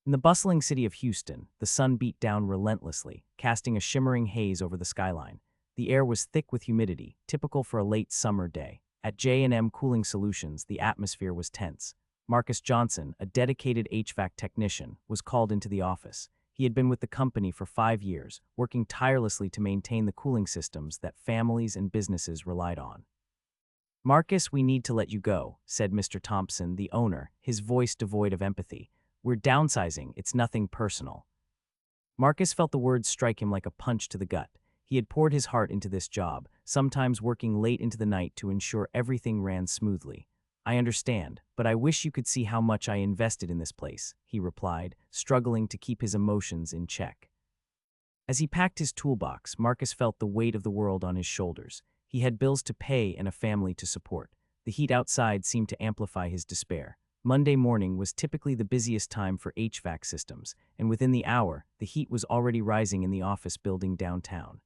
In the bustling city of Houston, the sun beat down relentlessly, casting a shimmering haze over the skyline. The air was thick with humidity, typical for a late summer day. At J&M Cooling Solutions, the atmosphere was tense. Marcus Johnson, a dedicated HVAC technician, was called into the office. He had been with the company for 5 years, working tirelessly to maintain the cooling systems that families and businesses relied on. "Marcus, we need to let you go," said Mr. Thompson, the owner, his voice devoid of empathy. "We're downsizing, it's nothing personal." Marcus felt the words strike him like a punch to the gut. He had poured his heart into this job, sometimes working late into the night to ensure everything ran smoothly. "I understand, but I wish you could see how much I invested in this place," he replied, struggling to keep his emotions in check. As he packed his toolbox, Marcus felt the weight of the world on his shoulders. He had bills to pay and a family to support. The heat outside seemed to amplify his despair. Monday morning was typically the busiest time for HVAC systems, and within the hour, the heat was already rising in the office building downtown.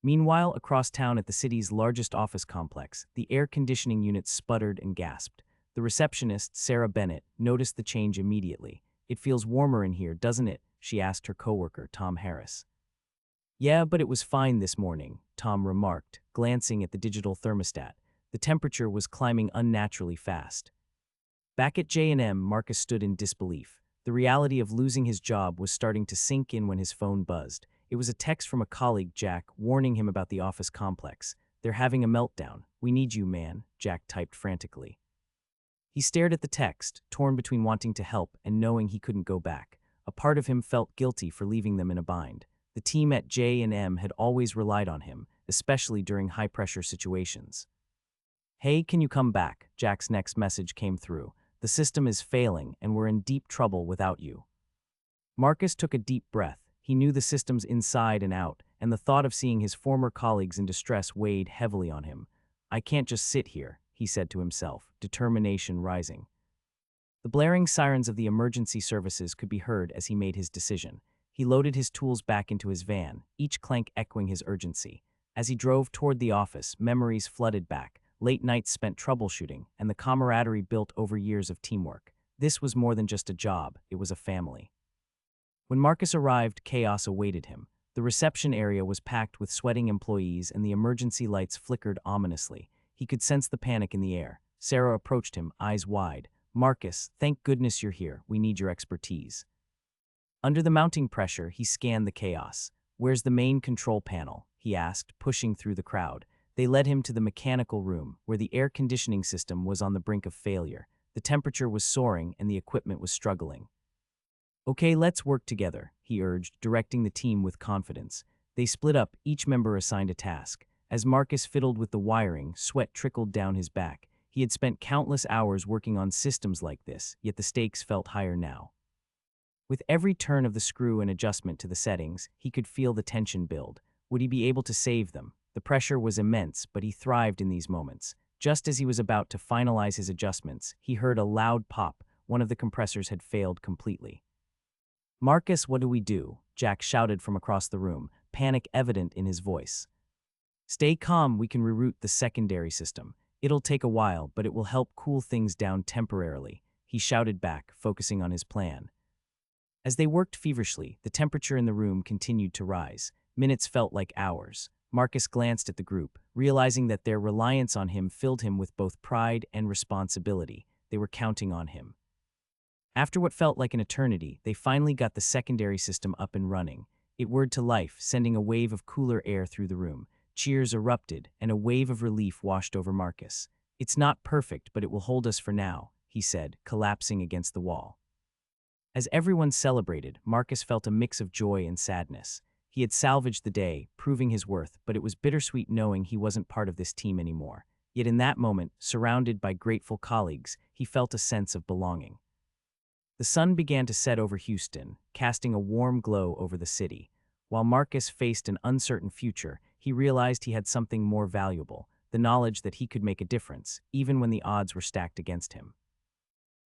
Meanwhile, across town at the city's largest office complex, the air conditioning units sputtered and gasped. The receptionist, Sarah Bennett, noticed the change immediately. "It feels warmer in here, doesn't it?" she asked her coworker, Tom Harris. "Yeah, but it was fine this morning," Tom remarked, glancing at the digital thermostat. The temperature was climbing unnaturally fast. Back at J&M, Marcus stood in disbelief. The reality of losing his job was starting to sink in when his phone buzzed. It was a text from a colleague, Jack, warning him about the office complex. "They're having a meltdown. We need you, man," Jack typed frantically. He stared at the text, torn between wanting to help and knowing he couldn't go back. A part of him felt guilty for leaving them in a bind. The team at J&M had always relied on him, especially during high-pressure situations. "Hey, can you come back?" Jack's next message came through. "The system is failing, and we're in deep trouble without you." Marcus took a deep breath. He knew the systems inside and out, and the thought of seeing his former colleagues in distress weighed heavily on him. "I can't just sit here," he said to himself, determination rising. The blaring sirens of the emergency services could be heard as he made his decision. He loaded his tools back into his van, each clank echoing his urgency. As he drove toward the office, memories flooded back, late nights spent troubleshooting, and the camaraderie built over years of teamwork. This was more than just a job, it was a family. When Marcus arrived, chaos awaited him. The reception area was packed with sweating employees and the emergency lights flickered ominously. He could sense the panic in the air. Sarah approached him, eyes wide. "Marcus, thank goodness you're here. We need your expertise." Under the mounting pressure, he scanned the chaos. "Where's the main control panel?" he asked, pushing through the crowd. They led him to the mechanical room, where the air conditioning system was on the brink of failure. The temperature was soaring and the equipment was struggling. "Okay, let's work together," he urged, directing the team with confidence. They split up, each member assigned a task. As Marcus fiddled with the wiring, sweat trickled down his back. He had spent countless hours working on systems like this, yet the stakes felt higher now. With every turn of the screw and adjustment to the settings, he could feel the tension build. Would he be able to save them? The pressure was immense, but he thrived in these moments. Just as he was about to finalize his adjustments, he heard a loud pop. One of the compressors had failed completely. "Marcus, what do we do?" Jack shouted from across the room, panic evident in his voice. "Stay calm, we can reroute the secondary system. It'll take a while, but it will help cool things down temporarily," he shouted back, focusing on his plan. As they worked feverishly, the temperature in the room continued to rise. Minutes felt like hours. Marcus glanced at the group, realizing that their reliance on him filled him with both pride and responsibility. They were counting on him. After what felt like an eternity, they finally got the secondary system up and running. It whirred to life, sending a wave of cooler air through the room. Cheers erupted, and a wave of relief washed over Marcus. "It's not perfect, but it will hold us for now," he said, collapsing against the wall. As everyone celebrated, Marcus felt a mix of joy and sadness. He had salvaged the day, proving his worth, but it was bittersweet knowing he wasn't part of this team anymore. Yet in that moment, surrounded by grateful colleagues, he felt a sense of belonging. The sun began to set over Houston, casting a warm glow over the city. While Marcus faced an uncertain future, he realized he had something more valuable, the knowledge that he could make a difference, even when the odds were stacked against him.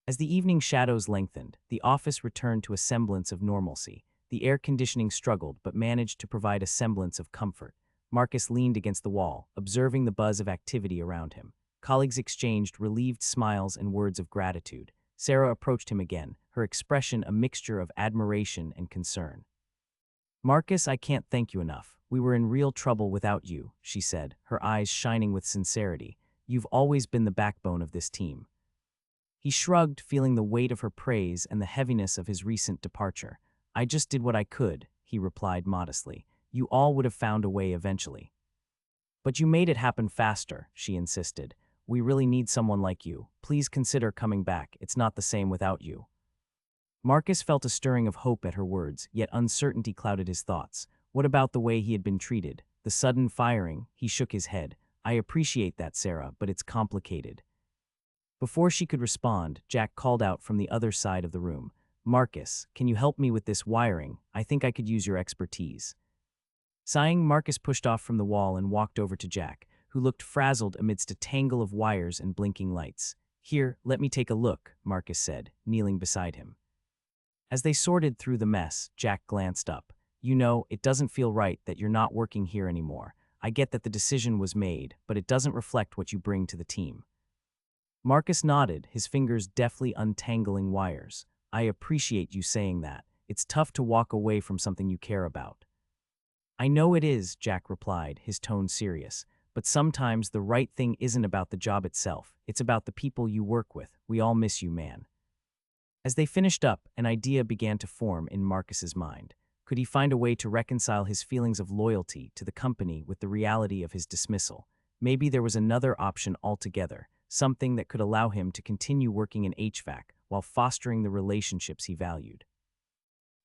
As the evening shadows lengthened, the office returned to a semblance of normalcy. The air conditioning struggled but managed to provide a semblance of comfort. Marcus leaned against the wall, observing the buzz of activity around him. Colleagues exchanged relieved smiles and words of gratitude. Sarah approached him again, her expression a mixture of admiration and concern. "Marcus, I can't thank you enough. We were in real trouble without you," she said, her eyes shining with sincerity. "You've always been the backbone of this team." He shrugged, feeling the weight of her praise and the heaviness of his recent departure. "I just did what I could," he replied modestly. "You all would have found a way eventually." "But you made it happen faster," she insisted. "We really need someone like you. Please consider coming back. It's not the same without you." Marcus felt a stirring of hope at her words, yet uncertainty clouded his thoughts. What about the way he had been treated? The sudden firing? He shook his head. "I appreciate that, Sarah, but it's complicated." Before she could respond, Jack called out from the other side of the room. "Marcus, can you help me with this wiring? I think I could use your expertise." Sighing, Marcus pushed off from the wall and walked over to Jack, who looked frazzled amidst a tangle of wires and blinking lights. "Here, let me take a look," Marcus said, kneeling beside him. As they sorted through the mess, Jack glanced up. "You know, it doesn't feel right that you're not working here anymore. I get that the decision was made, but it doesn't reflect what you bring to the team." Marcus nodded, his fingers deftly untangling wires. "I appreciate you saying that. It's tough to walk away from something you care about." "I know it is," Jack replied, his tone serious. "But sometimes the right thing isn't about the job itself. It's about the people you work with. We all miss you, man." As they finished up, an idea began to form in Marcus's mind. Could he find a way to reconcile his feelings of loyalty to the company with the reality of his dismissal? Maybe there was another option altogether, something that could allow him to continue working in HVAC while fostering the relationships he valued.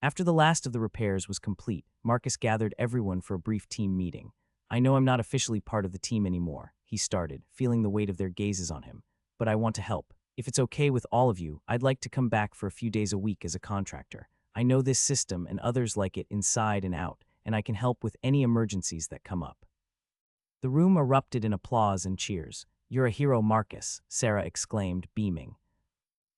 After the last of the repairs was complete, Marcus gathered everyone for a brief team meeting. "I know I'm not officially part of the team anymore," he started, feeling the weight of their gazes on him. "But I want to help. If it's okay with all of you, I'd like to come back for a few days a week as a contractor. I know this system and others like it inside and out, and I can help with any emergencies that come up." The room erupted in applause and cheers. "You're a hero, Marcus," Sarah exclaimed, beaming.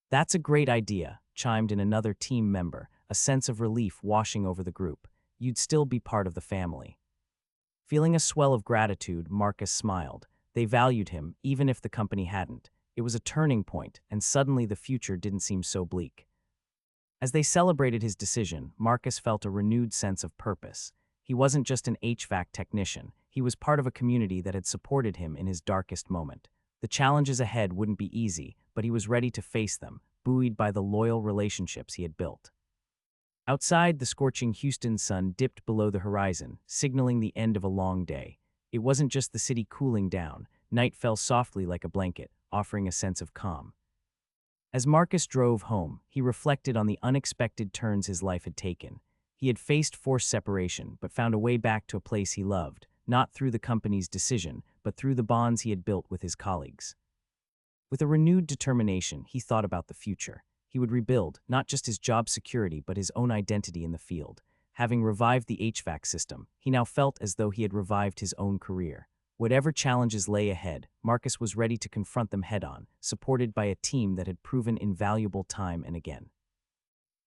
"That's a great idea," chimed in another team member, a sense of relief washing over the group. "You'd still be part of the family." Feeling a swell of gratitude, Marcus smiled. They valued him, even if the company hadn't. It was a turning point, and suddenly the future didn't seem so bleak. As they celebrated his decision, Marcus felt a renewed sense of purpose. He wasn't just an HVAC technician, he was part of a community that had supported him in his darkest moment. The challenges ahead wouldn't be easy, but he was ready to face them, buoyed by the loyal relationships he had built. Outside, the scorching Houston sun dipped below the horizon, signaling the end of a long day. It wasn't just the city cooling down, night fell softly like a blanket, offering a sense of calm. As Marcus drove home, he reflected on the unexpected turns his life had taken. He had faced forced separation, but found a way back to a place he loved, not through the company's decision, but through the bonds he had built with his colleagues. With a renewed determination, he thought about the future. He would rebuild, not just his job security, but his own identity in the field. Having revived the HVAC system, he now felt as though he had revived his own career. Whatever challenges lay ahead, Marcus was ready to confront them head-on, supported by a team that had proven invaluable time and again.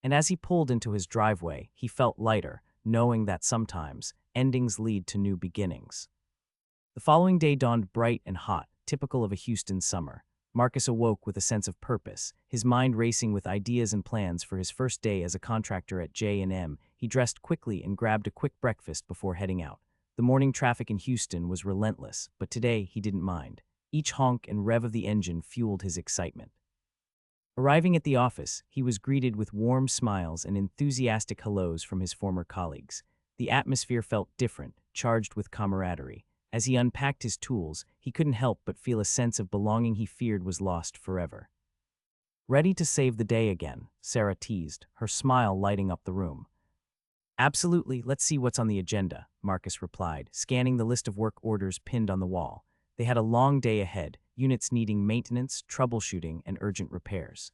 And as he pulled into his driveway, he felt lighter, knowing that sometimes endings lead to new beginnings. The following day dawned bright and hot, typical of a Houston summer. Marcus awoke with a sense of purpose, his mind racing with ideas and plans for his first day as a contractor at J&M. He dressed quickly and grabbed a quick breakfast before heading out. The morning traffic in Houston was relentless, but today he didn't mind. Each honk and rev of the engine fueled his excitement. Arriving at the office, he was greeted with warm smiles and enthusiastic hellos from his former colleagues. The atmosphere felt different, charged with camaraderie. As he unpacked his tools, he couldn't help but feel a sense of belonging he feared was lost forever. "Ready to save the day again," Sarah teased, her smile lighting up the room. "Absolutely, let's see what's on the agenda," Marcus replied, scanning the list of work orders pinned on the wall. They had a long day ahead, units needing maintenance, troubleshooting, and urgent repairs.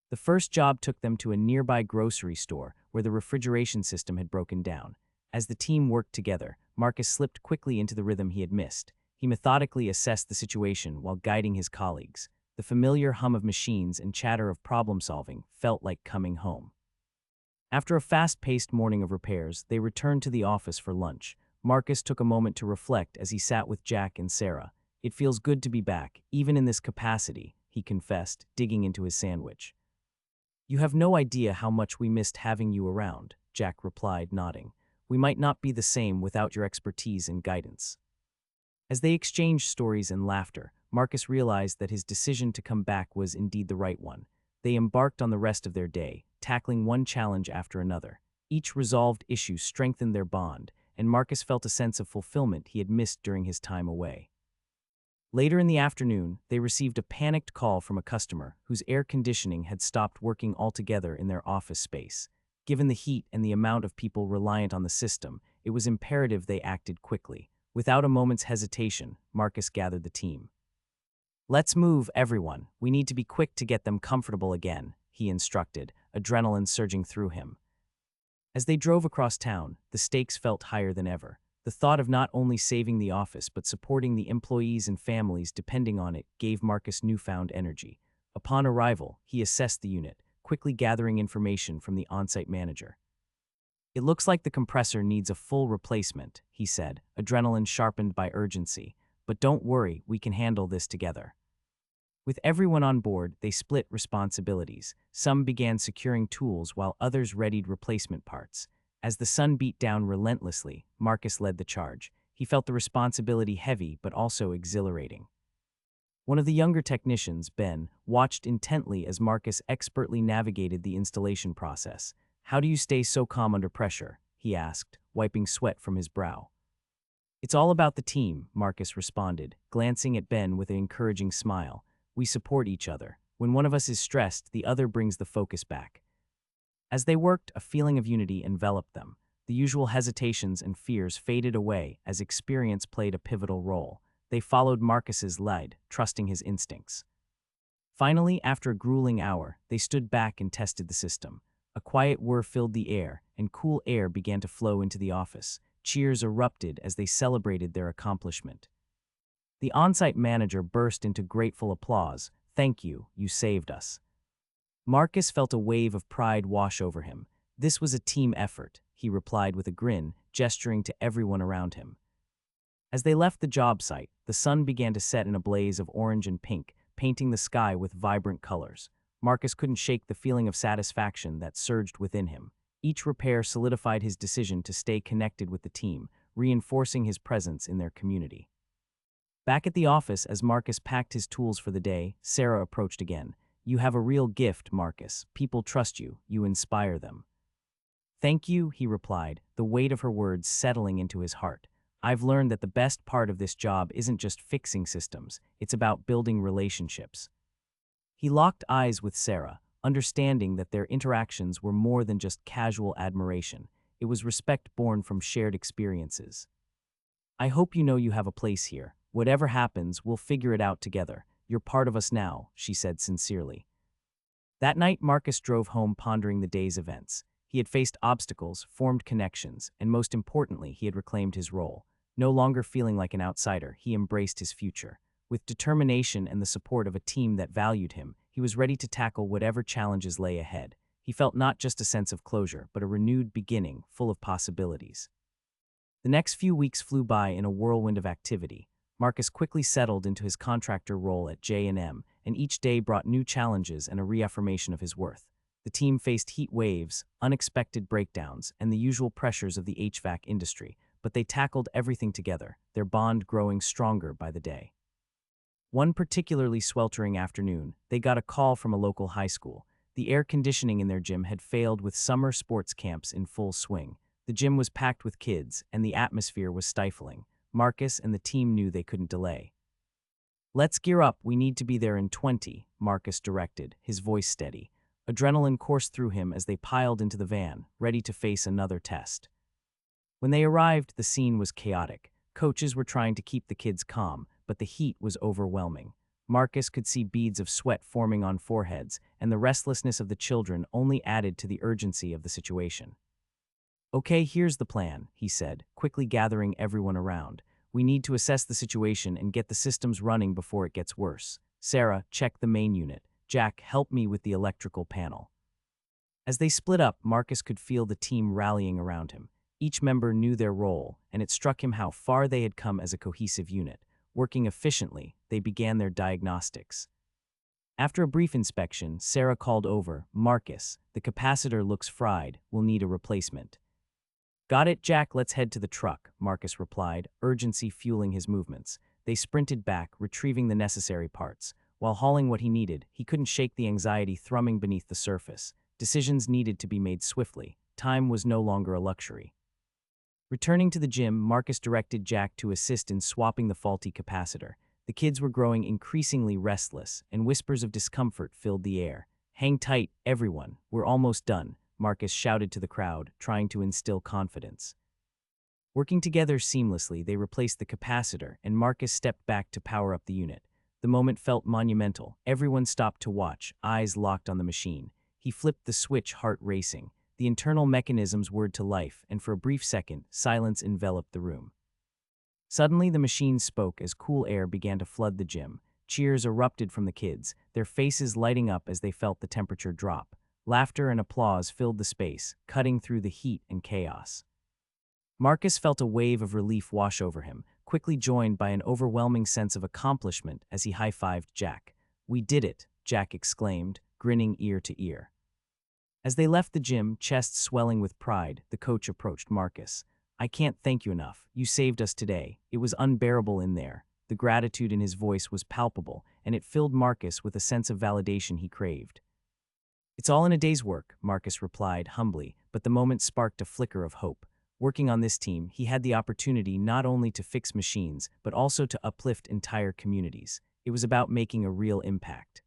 The first job took them to a nearby grocery store where the refrigeration system had broken down. As the team worked together, Marcus slipped quickly into the rhythm he had missed. He methodically assessed the situation while guiding his colleagues. The familiar hum of machines and chatter of problem-solving felt like coming home. After a fast-paced morning of repairs, they returned to the office for lunch. Marcus took a moment to reflect as he sat with Jack and Sarah. "It feels good to be back, even in this capacity," he confessed, digging into his sandwich. You have no idea how much we missed having you around, Jack replied, nodding. We might not be the same without your expertise and guidance. As they exchanged stories and laughter, Marcus realized that his decision to come back was indeed the right one. They embarked on the rest of their day, tackling one challenge after another. Each resolved issue strengthened their bond, and Marcus felt a sense of fulfillment he had missed during his time away. Later in the afternoon, they received a panicked call from a customer whose air conditioning had stopped working altogether in their office space. Given the heat and the amount of people reliant on the system, it was imperative they acted quickly. Without a moment's hesitation, Marcus gathered the team. Let's move, everyone. We need to be quick to get them comfortable again, he instructed, adrenaline surging through him. As they drove across town, the stakes felt higher than ever. The thought of not only saving the office but supporting the employees and families depending on it gave Marcus newfound energy. Upon arrival, he assessed the unit, quickly gathering information from the on-site manager. It looks like the compressor needs a full replacement, he said, adrenaline sharpened by urgency. But don't worry, we can handle this together. With everyone on board, they split responsibilities. Some began securing tools while others readied replacement parts. As the sun beat down relentlessly, Marcus led the charge. He felt the responsibility heavy but also exhilarating. One of the younger technicians, Ben, watched intently as Marcus expertly navigated the installation process. How do you stay so calm under pressure? He asked, wiping sweat from his brow. It's all about the team, Marcus responded, glancing at Ben with an encouraging smile. We support each other. When one of us is stressed, the other brings the focus back. As they worked, a feeling of unity enveloped them. The usual hesitations and fears faded away as experience played a pivotal role. They followed Marcus's lead, trusting his instincts. Finally, after a grueling hour, they stood back and tested the system. A quiet whir filled the air, and cool air began to flow into the office. Cheers erupted as they celebrated their accomplishment. The on-site manager burst into grateful applause. Thank you, you saved us. Marcus felt a wave of pride wash over him. This was a team effort, he replied with a grin, gesturing to everyone around him. As they left the job site, the sun began to set in a blaze of orange and pink, painting the sky with vibrant colors. Marcus couldn't shake the feeling of satisfaction that surged within him. Each repair solidified his decision to stay connected with the team, reinforcing his presence in their community. Back at the office, as Marcus packed his tools for the day, Sarah approached again. You have a real gift, Marcus. People trust you. You inspire them. Thank you, he replied, the weight of her words settling into his heart. I've learned that the best part of this job isn't just fixing systems, it's about building relationships. He locked eyes with Sarah, understanding that their interactions were more than just casual admiration. It was respect born from shared experiences. I hope you know you have a place here. Whatever happens, we'll figure it out together. You're part of us now, she said sincerely. That night, Marcus drove home pondering the day's events. He had faced obstacles, formed connections, and most importantly, he had reclaimed his role. No longer feeling like an outsider, he embraced his future. With determination and the support of a team that valued him, he was ready to tackle whatever challenges lay ahead. He felt not just a sense of closure, but a renewed beginning, full of possibilities. The next few weeks flew by in a whirlwind of activity. Marcus quickly settled into his contractor role at J&M, and each day brought new challenges and a reaffirmation of his worth. The team faced heat waves, unexpected breakdowns, and the usual pressures of the HVAC industry, but they tackled everything together, their bond growing stronger by the day. One particularly sweltering afternoon, they got a call from a local high school. The air conditioning in their gym had failed with summer sports camps in full swing. The gym was packed with kids, and the atmosphere was stifling. Marcus and the team knew they couldn't delay. Let's gear up, we need to be there in 20, Marcus directed, his voice steady. Adrenaline coursed through him as they piled into the van, ready to face another test. When they arrived, the scene was chaotic. Coaches were trying to keep the kids calm, but the heat was overwhelming. Marcus could see beads of sweat forming on foreheads, and the restlessness of the children only added to the urgency of the situation. Okay, here's the plan, he said, quickly gathering everyone around. We need to assess the situation and get the systems running before it gets worse. Sarah, check the main unit. Jack, help me with the electrical panel. As they split up, Marcus could feel the team rallying around him. Each member knew their role, and it struck him how far they had come as a cohesive unit. Working efficiently, they began their diagnostics. After a brief inspection, Sarah called over, "Marcus, the capacitor looks fried. We'll need a replacement." "Got it, Jack, let's head to the truck," Marcus replied, urgency fueling his movements. They sprinted back, retrieving the necessary parts. While hauling what he needed, he couldn't shake the anxiety thrumming beneath the surface. Decisions needed to be made swiftly. Time was no longer a luxury. Returning to the gym, Marcus directed Jack to assist in swapping the faulty capacitor. The kids were growing increasingly restless, and whispers of discomfort filled the air. "Hang tight, everyone. We're almost done," Marcus shouted to the crowd, trying to instill confidence. Working together seamlessly, they replaced the capacitor, and Marcus stepped back to power up the unit. The moment felt monumental. Everyone stopped to watch, eyes locked on the machine. He flipped the switch, heart racing. The internal mechanisms whirred to life, and for a brief second, silence enveloped the room. Suddenly, the machine spoke as cool air began to flood the gym. Cheers erupted from the kids, their faces lighting up as they felt the temperature drop. Laughter and applause filled the space, cutting through the heat and chaos. Marcus felt a wave of relief wash over him, quickly joined by an overwhelming sense of accomplishment as he high-fived Jack. "We did it," Jack exclaimed, grinning ear to ear. As they left the gym, chests swelling with pride, the coach approached Marcus. "I can't thank you enough. You saved us today. It was unbearable in there." The gratitude in his voice was palpable, and it filled Marcus with a sense of validation he craved. "It's all in a day's work," Marcus replied humbly, but the moment sparked a flicker of hope. Working on this team, he had the opportunity not only to fix machines, but also to uplift entire communities. It was about making a real impact.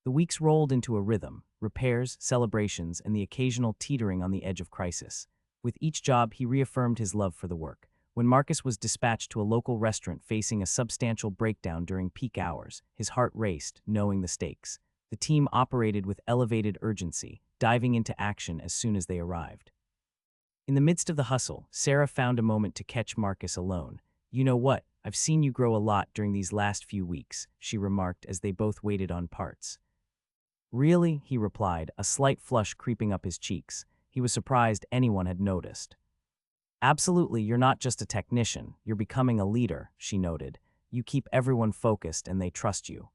The weeks rolled into a rhythm: repairs, celebrations, and the occasional teetering on the edge of crisis. With each job, he reaffirmed his love for the work. When Marcus was dispatched to a local restaurant facing a substantial breakdown during peak hours, his heart raced, knowing the stakes. The team operated with elevated urgency, diving into action as soon as they arrived. In the midst of the hustle, Sarah found a moment to catch Marcus alone. "You know what? I've seen you grow a lot during these last few weeks," she remarked as they both waited on parts. "Really?" he replied, a slight flush creeping up his cheeks. He was surprised anyone had noticed. "Absolutely, you're not just a technician, you're becoming a leader," she noted. "You keep everyone focused and they trust you."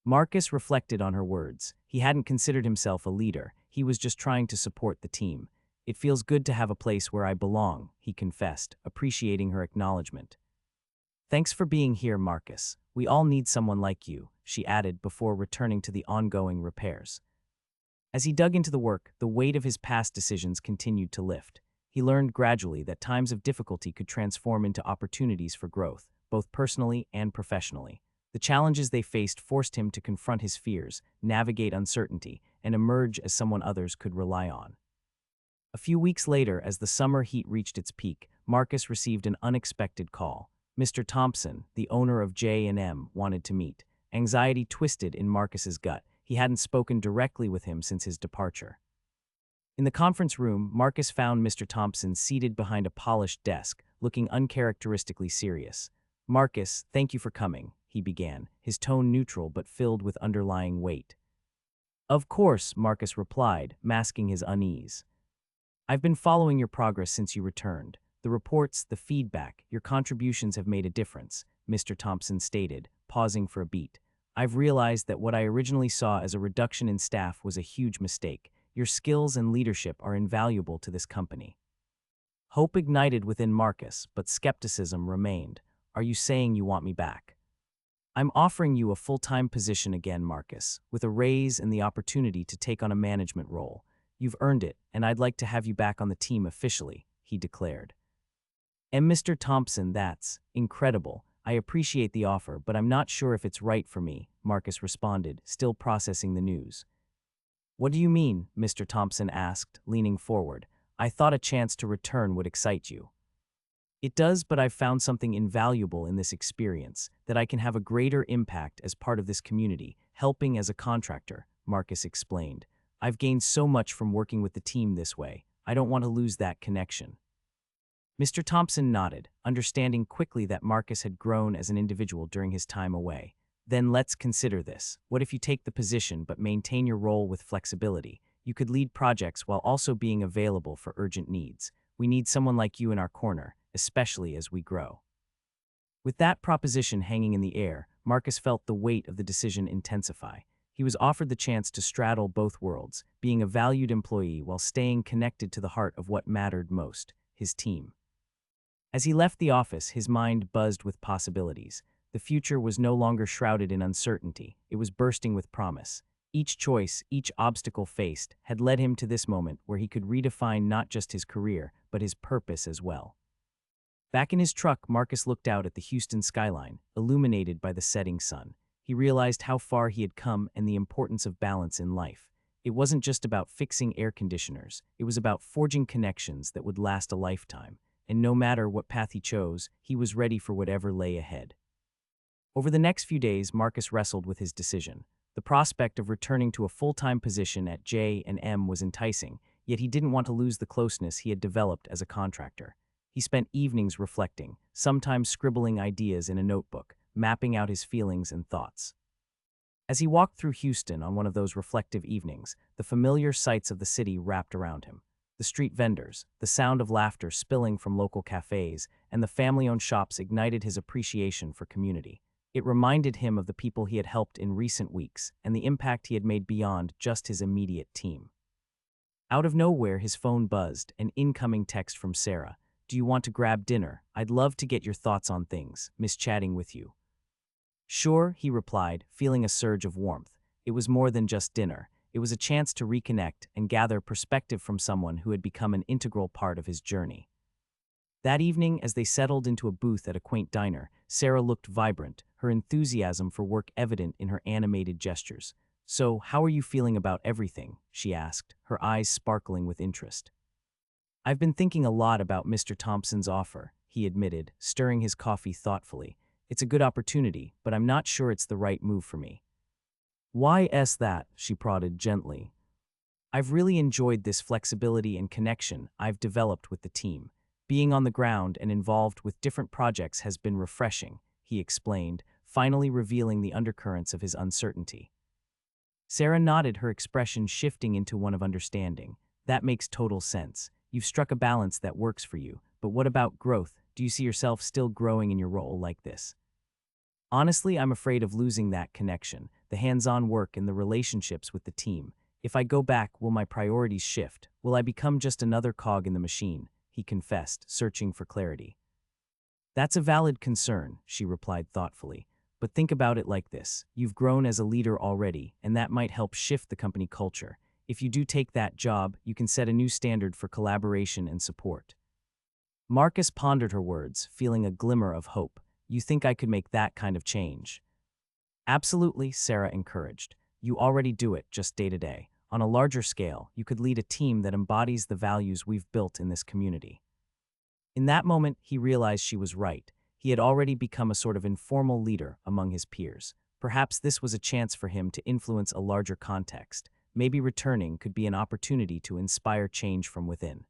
Marcus reflected on her words. He hadn't considered himself a leader, he was just trying to support the team. "It feels good to have a place where I belong," he confessed, appreciating her acknowledgement. "Thanks for being here, Marcus. We all need someone like you," she added before returning to the ongoing repairs. As he dug into the work, the weight of his past decisions continued to lift. He learned gradually that times of difficulty could transform into opportunities for growth, both personally and professionally. The challenges they faced forced him to confront his fears, navigate uncertainty, and emerge as someone others could rely on. A few weeks later, as the summer heat reached its peak, Marcus received an unexpected call. Mr. Thompson, the owner of J&M, wanted to meet. Anxiety twisted in Marcus's gut. He hadn't spoken directly with him since his departure. In the conference room, Marcus found Mr. Thompson seated behind a polished desk, looking uncharacteristically serious. "Marcus, thank you for coming," he began, his tone neutral but filled with underlying weight. "Of course," Marcus replied, masking his unease. "I've been following your progress since you returned. The reports, the feedback, your contributions have made a difference," Mr. Thompson stated, pausing for a beat. "I've realized that what I originally saw as a reduction in staff was a huge mistake. Your skills and leadership are invaluable to this company." Hope ignited within Marcus, but skepticism remained. "Are you saying you want me back?" "I'm offering you a full-time position again, Marcus, with a raise and the opportunity to take on a management role. You've earned it, and I'd like to have you back on the team officially," he declared. "And Mr. Thompson, that's incredible. I appreciate the offer, but I'm not sure if it's right for me," Marcus responded, still processing the news. "What do you mean?" Mr. Thompson asked, leaning forward. "I thought a chance to return would excite you." "It does, but I've found something invaluable in this experience, that I can have a greater impact as part of this community, helping as a contractor," Marcus explained. "I've gained so much from working with the team this way. I don't want to lose that connection." Mr. Thompson nodded, understanding quickly that Marcus had grown as an individual during his time away. "Then let's consider this. What if you take the position but maintain your role with flexibility? You could lead projects while also being available for urgent needs. We need someone like you in our corner, especially as we grow." With that proposition hanging in the air, Marcus felt the weight of the decision intensify. He was offered the chance to straddle both worlds, being a valued employee while staying connected to the heart of what mattered most, his team. As he left the office, his mind buzzed with possibilities. The future was no longer shrouded in uncertainty, it was bursting with promise. Each choice, each obstacle faced, had led him to this moment where he could redefine not just his career, but his purpose as well. Back in his truck, Marcus looked out at the Houston skyline, illuminated by the setting sun. He realized how far he had come and the importance of balance in life. It wasn't just about fixing air conditioners, it was about forging connections that would last a lifetime. And no matter what path he chose, he was ready for whatever lay ahead. Over the next few days, Marcus wrestled with his decision. The prospect of returning to a full-time position at J&M was enticing, yet he didn't want to lose the closeness he had developed as a contractor. He spent evenings reflecting, sometimes scribbling ideas in a notebook, mapping out his feelings and thoughts. As he walked through Houston on one of those reflective evenings, the familiar sights of the city wrapped around him. The street vendors, the sound of laughter spilling from local cafes, and the family-owned shops ignited his appreciation for community. It reminded him of the people he had helped in recent weeks and the impact he had made beyond just his immediate team. Out of nowhere, his phone buzzed, an incoming text from Sarah. "Do you want to grab dinner? I'd love to get your thoughts on things. Miss chatting with you." "Sure," he replied, feeling a surge of warmth. It was more than just dinner. It was a chance to reconnect and gather perspective from someone who had become an integral part of his journey. That evening, as they settled into a booth at a quaint diner, Sarah looked vibrant, her enthusiasm for work evident in her animated gestures. "So, how are you feeling about everything?" she asked, her eyes sparkling with interest. "I've been thinking a lot about Mr. Thompson's offer," he admitted, stirring his coffee thoughtfully. "It's a good opportunity, but I'm not sure it's the right move for me." "Why's that?" she prodded gently. "I've really enjoyed this flexibility and connection I've developed with the team. Being on the ground and involved with different projects has been refreshing," he explained, finally revealing the undercurrents of his uncertainty. Sarah nodded, her expression shifting into one of understanding. "That makes total sense. You've struck a balance that works for you, but what about growth? Do you see yourself still growing in your role like this?" "Honestly, I'm afraid of losing that connection, the hands-on work and the relationships with the team. If I go back, will my priorities shift? Will I become just another cog in the machine?" he confessed, searching for clarity. "That's a valid concern," she replied thoughtfully. "But think about it like this. You've grown as a leader already, and that might help shift the company culture. If you do take that job, you can set a new standard for collaboration and support." Marcus pondered her words, feeling a glimmer of hope. "You think I could make that kind of change?" "Absolutely," Sarah encouraged. "You already do it, just day to day. On a larger scale, you could lead a team that embodies the values we've built in this community." In that moment, he realized she was right. He had already become a sort of informal leader among his peers. Perhaps this was a chance for him to influence a larger context. Maybe returning could be an opportunity to inspire change from within.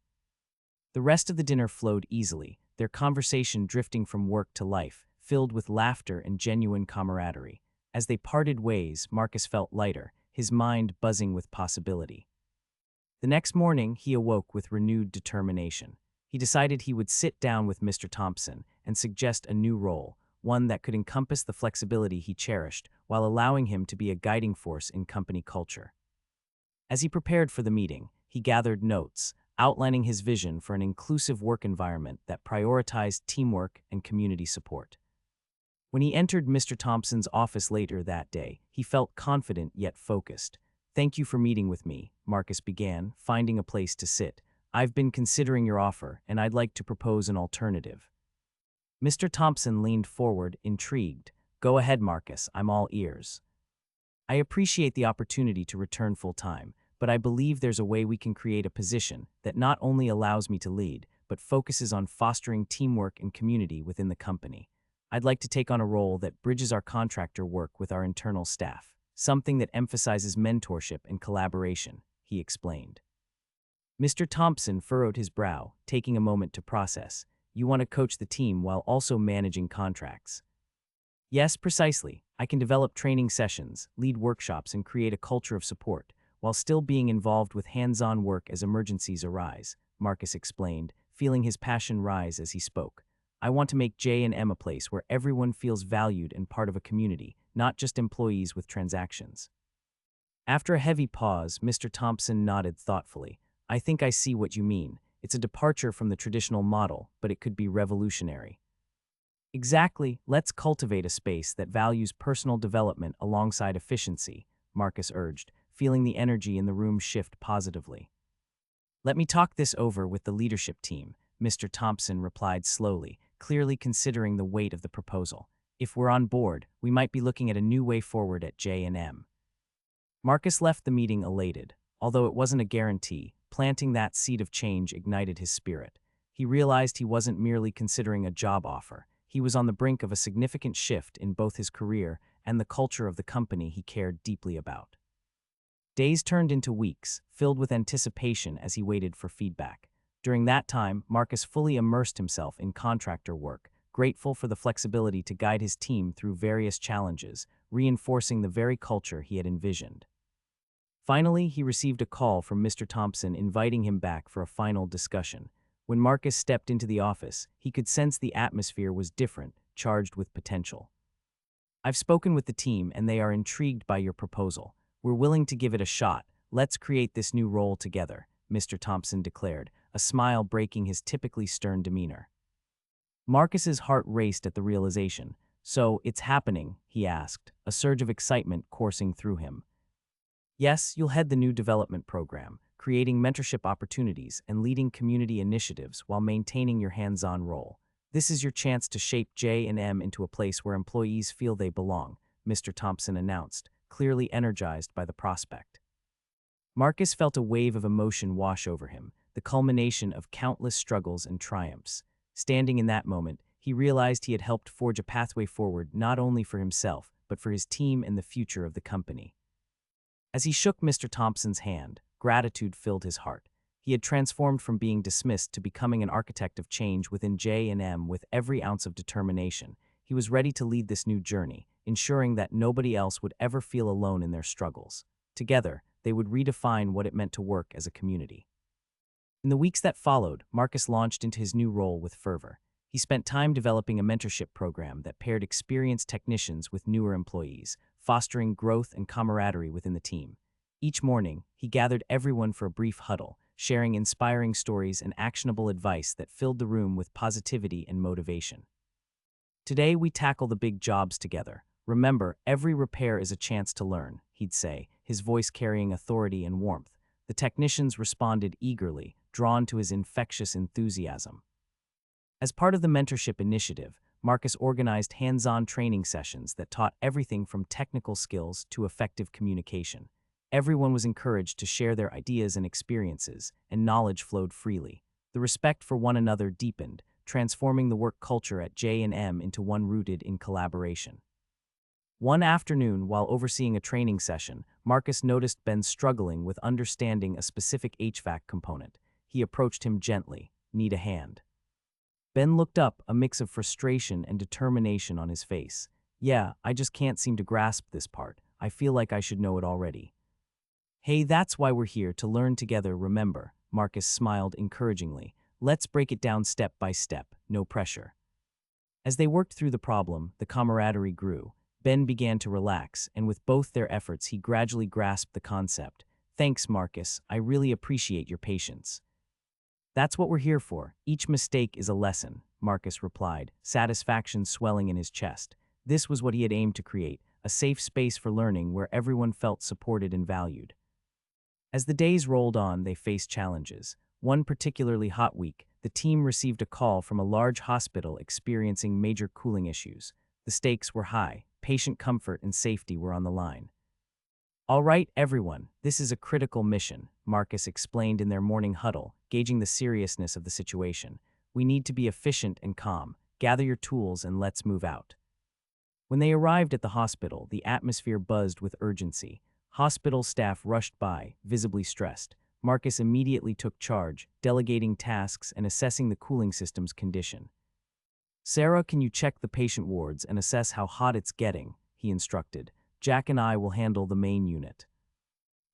The rest of the dinner flowed easily, their conversation drifting from work to life, filled with laughter and genuine camaraderie. As they parted ways, Marcus felt lighter, his mind buzzing with possibility. The next morning, he awoke with renewed determination. He decided he would sit down with Mr. Thompson and suggest a new role, one that could encompass the flexibility he cherished while allowing him to be a guiding force in company culture. As he prepared for the meeting, he gathered notes, outlining his vision for an inclusive work environment that prioritized teamwork and community support. When he entered Mr. Thompson's office later that day, he felt confident yet focused. "Thank you for meeting with me," Marcus began, finding a place to sit. "I've been considering your offer, and I'd like to propose an alternative." Mr. Thompson leaned forward, intrigued. "Go ahead, Marcus, I'm all ears." "I appreciate the opportunity to return full-time, but I believe there's a way we can create a position that not only allows me to lead, but focuses on fostering teamwork and community within the company. I'd like to take on a role that bridges our contractor work with our internal staff, something that emphasizes mentorship and collaboration," he explained. Mr. Thompson furrowed his brow, taking a moment to process. "You want to coach the team while also managing contracts?" "Yes, precisely. I can develop training sessions, lead workshops, and create a culture of support, while still being involved with hands-on work as emergencies arise," Marcus explained, feeling his passion rise as he spoke. I want to make J&M a place where everyone feels valued and part of a community, not just employees with transactions." After a heavy pause, Mr. Thompson nodded thoughtfully. "I think I see what you mean. It's a departure from the traditional model, but it could be revolutionary." "Exactly. Let's cultivate a space that values personal development alongside efficiency," Marcus urged, feeling the energy in the room shift positively. "Let me talk this over with the leadership team," Mr. Thompson replied slowly, clearly considering the weight of the proposal. "If we're on board, we might be looking at a new way forward at J&M." Marcus left the meeting elated. Although it wasn't a guarantee, planting that seed of change ignited his spirit. He realized he wasn't merely considering a job offer. He was on the brink of a significant shift in both his career and the culture of the company he cared deeply about. Days turned into weeks, filled with anticipation as he waited for feedback. During that time, Marcus fully immersed himself in contractor work, grateful for the flexibility to guide his team through various challenges, reinforcing the very culture he had envisioned. Finally, he received a call from Mr. Thompson inviting him back for a final discussion. When Marcus stepped into the office, he could sense the atmosphere was different, charged with potential. "I've spoken with the team and they are intrigued by your proposal. We're willing to give it a shot. Let's create this new role together," Mr. Thompson declared, a smile breaking his typically stern demeanor. Marcus's heart raced at the realization. "So, it's happening?" he asked, a surge of excitement coursing through him. "Yes, you'll head the new development program, creating mentorship opportunities and leading community initiatives while maintaining your hands-on role. This is your chance to shape J&M into a place where employees feel they belong," Mr. Thompson announced, clearly energized by the prospect. Marcus felt a wave of emotion wash over him, the culmination of countless struggles and triumphs. Standing in that moment, he realized he had helped forge a pathway forward not only for himself, but for his team and the future of the company. As he shook Mr. Thompson's hand, gratitude filled his heart. He had transformed from being dismissed to becoming an architect of change within J&M with every ounce of determination. He was ready to lead this new journey, ensuring that nobody else would ever feel alone in their struggles. Together, they would redefine what it meant to work as a community. In the weeks that followed, Marcus launched into his new role with fervor. He spent time developing a mentorship program that paired experienced technicians with newer employees, fostering growth and camaraderie within the team. Each morning, he gathered everyone for a brief huddle, sharing inspiring stories and actionable advice that filled the room with positivity and motivation. "Today, we tackle the big jobs together. Remember, every repair is a chance to learn," he'd say, his voice carrying authority and warmth. The technicians responded eagerly, drawn to his infectious enthusiasm. As part of the mentorship initiative, Marcus organized hands-on training sessions that taught everything from technical skills to effective communication. Everyone was encouraged to share their ideas and experiences, and knowledge flowed freely. The respect for one another deepened, transforming the work culture at J&M into one rooted in collaboration. One afternoon, while overseeing a training session, Marcus noticed Ben struggling with understanding a specific HVAC component. He approached him gently. "Need a hand?" Ben looked up, a mix of frustration and determination on his face. "Yeah, I just can't seem to grasp this part. I feel like I should know it already." "Hey, that's why we're here, to learn together, remember," Marcus smiled encouragingly. "Let's break it down step by step, no pressure." As they worked through the problem, the camaraderie grew. Ben began to relax, and with both their efforts, he gradually grasped the concept. "Thanks, Marcus. I really appreciate your patience." "That's what we're here for. Each mistake is a lesson," Marcus replied, satisfaction swelling in his chest. This was what he had aimed to create, a safe space for learning where everyone felt supported and valued. As the days rolled on, they faced challenges. One particularly hot week, the team received a call from a large hospital experiencing major cooling issues. The stakes were high. Patient comfort and safety were on the line. "All right, everyone, this is a critical mission," Marcus explained in their morning huddle, gauging the seriousness of the situation. "We need to be efficient and calm. Gather your tools and let's move out." When they arrived at the hospital, the atmosphere buzzed with urgency. Hospital staff rushed by, visibly stressed. Marcus immediately took charge, delegating tasks and assessing the cooling system's condition. "Sarah, can you check the patient wards and assess how hot it's getting?" he instructed. "Jack and I will handle the main unit."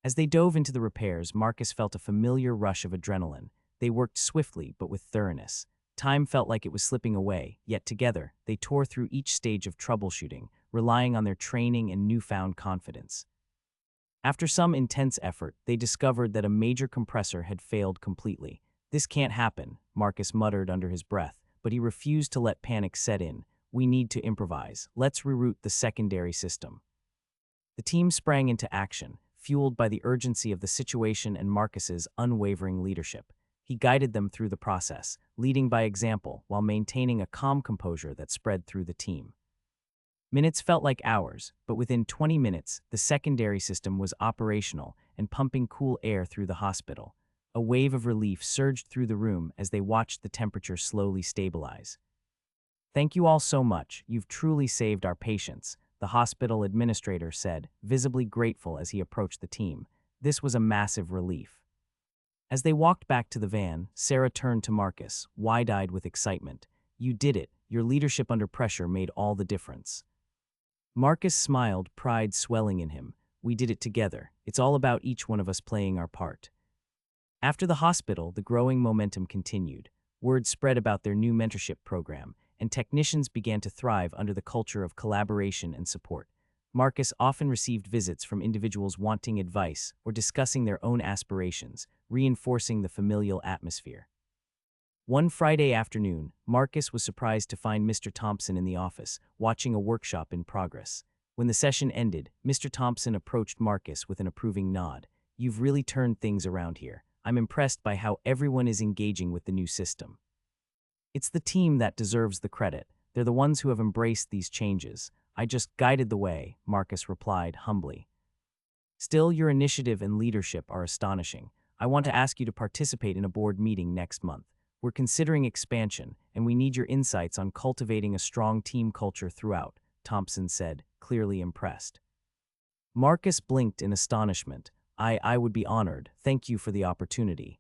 As they dove into the repairs, Marcus felt a familiar rush of adrenaline. They worked swiftly but with thoroughness. Time felt like it was slipping away, yet together, they tore through each stage of troubleshooting, relying on their training and newfound confidence. After some intense effort, they discovered that a major compressor had failed completely. "This can't happen," Marcus muttered under his breath, but he refused to let panic set in. "We need to improvise. Let's reroute the secondary system." The team sprang into action, fueled by the urgency of the situation and Marcus's unwavering leadership. He guided them through the process, leading by example while maintaining a calm composure that spread through the team. Minutes felt like hours, but within 20 minutes, the secondary system was operational and pumping cool air through the hospital. A wave of relief surged through the room as they watched the temperature slowly stabilize. "Thank you all so much. You've truly saved our patients," the hospital administrator said, visibly grateful as he approached the team. This was a massive relief. As they walked back to the van, Sarah turned to Marcus, wide-eyed with excitement. "You did it. Your leadership under pressure made all the difference." Marcus smiled, pride swelling in him. "We did it together. It's all about each one of us playing our part." After the hospital, the growing momentum continued. Word spread about their new mentorship program, and technicians began to thrive under the culture of collaboration and support. Marcus often received visits from individuals wanting advice or discussing their own aspirations, reinforcing the familial atmosphere. One Friday afternoon, Marcus was surprised to find Mr. Thompson in the office, watching a workshop in progress. When the session ended, Mr. Thompson approached Marcus with an approving nod. "You've really turned things around here. I'm impressed by how everyone is engaging with the new system." "It's the team that deserves the credit. They're the ones who have embraced these changes. I just guided the way," Marcus replied humbly. "Still, your initiative and leadership are astonishing. I want to ask you to participate in a board meeting next month. We're considering expansion, and we need your insights on cultivating a strong team culture throughout," Thompson said, clearly impressed. Marcus blinked in astonishment. I would be honored. Thank you for the opportunity."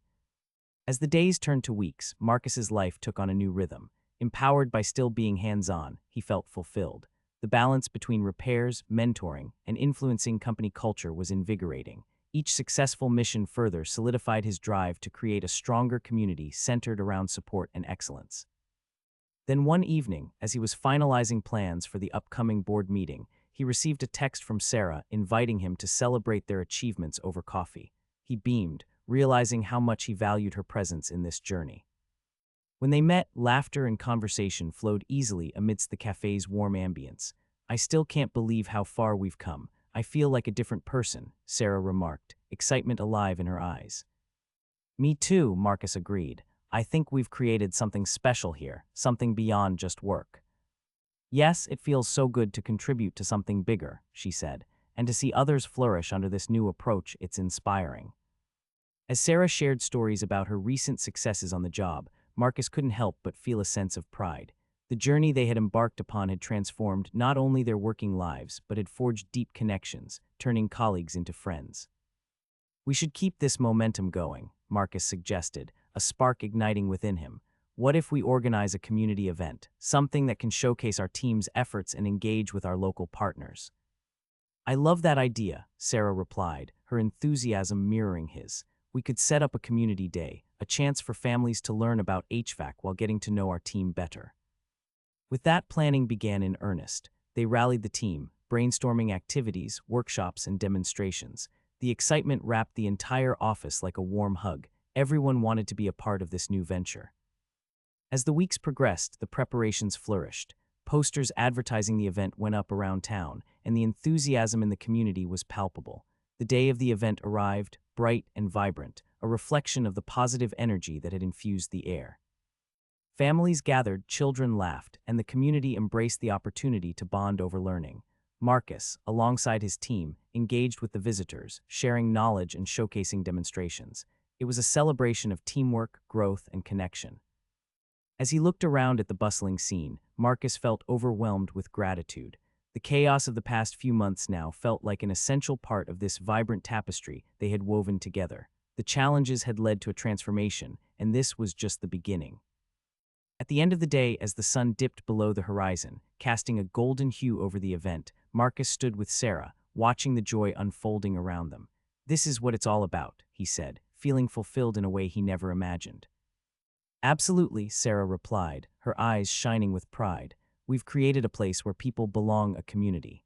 As the days turned to weeks, Marcus's life took on a new rhythm. Empowered by still being hands-on, he felt fulfilled. The balance between repairs, mentoring, and influencing company culture was invigorating. Each successful mission further solidified his drive to create a stronger community centered around support and excellence. Then one evening, as he was finalizing plans for the upcoming board meeting, he received a text from Sarah inviting him to celebrate their achievements over coffee. He beamed, realizing how much he valued her presence in this journey. When they met, laughter and conversation flowed easily amidst the cafe's warm ambience. "I still can't believe how far we've come. I feel like a different person," Sarah remarked, excitement alive in her eyes. "Me too," Marcus agreed. "I think we've created something special here, something beyond just work." "Yes, it feels so good to contribute to something bigger," she said, "and to see others flourish under this new approach, it's inspiring." As Sarah shared stories about her recent successes on the job, Marcus couldn't help but feel a sense of pride. The journey they had embarked upon had transformed not only their working lives, but had forged deep connections, turning colleagues into friends. "We should keep this momentum going," Marcus suggested, a spark igniting within him. "What if we organize a community event, something that can showcase our team's efforts and engage with our local partners?" "I love that idea," Sarah replied, her enthusiasm mirroring his. "We could set up a community day, a chance for families to learn about HVAC while getting to know our team better." With that, planning began in earnest. They rallied the team, brainstorming activities, workshops, and demonstrations. The excitement wrapped the entire office like a warm hug. Everyone wanted to be a part of this new venture. As the weeks progressed, the preparations flourished. Posters advertising the event went up around town, and the enthusiasm in the community was palpable. The day of the event arrived, bright and vibrant, a reflection of the positive energy that had infused the air. Families gathered, children laughed, and the community embraced the opportunity to bond over learning. Marcus, alongside his team, engaged with the visitors, sharing knowledge and showcasing demonstrations. It was a celebration of teamwork, growth, and connection. As he looked around at the bustling scene, Marcus felt overwhelmed with gratitude. The chaos of the past few months now felt like an essential part of this vibrant tapestry they had woven together. The challenges had led to a transformation, and this was just the beginning. At the end of the day, as the sun dipped below the horizon, casting a golden hue over the event, Marcus stood with Sarah, watching the joy unfolding around them. "This is what it's all about," he said, feeling fulfilled in a way he never imagined. Absolutely, Sarah replied, her eyes shining with pride. We've created a place where people belong, a community.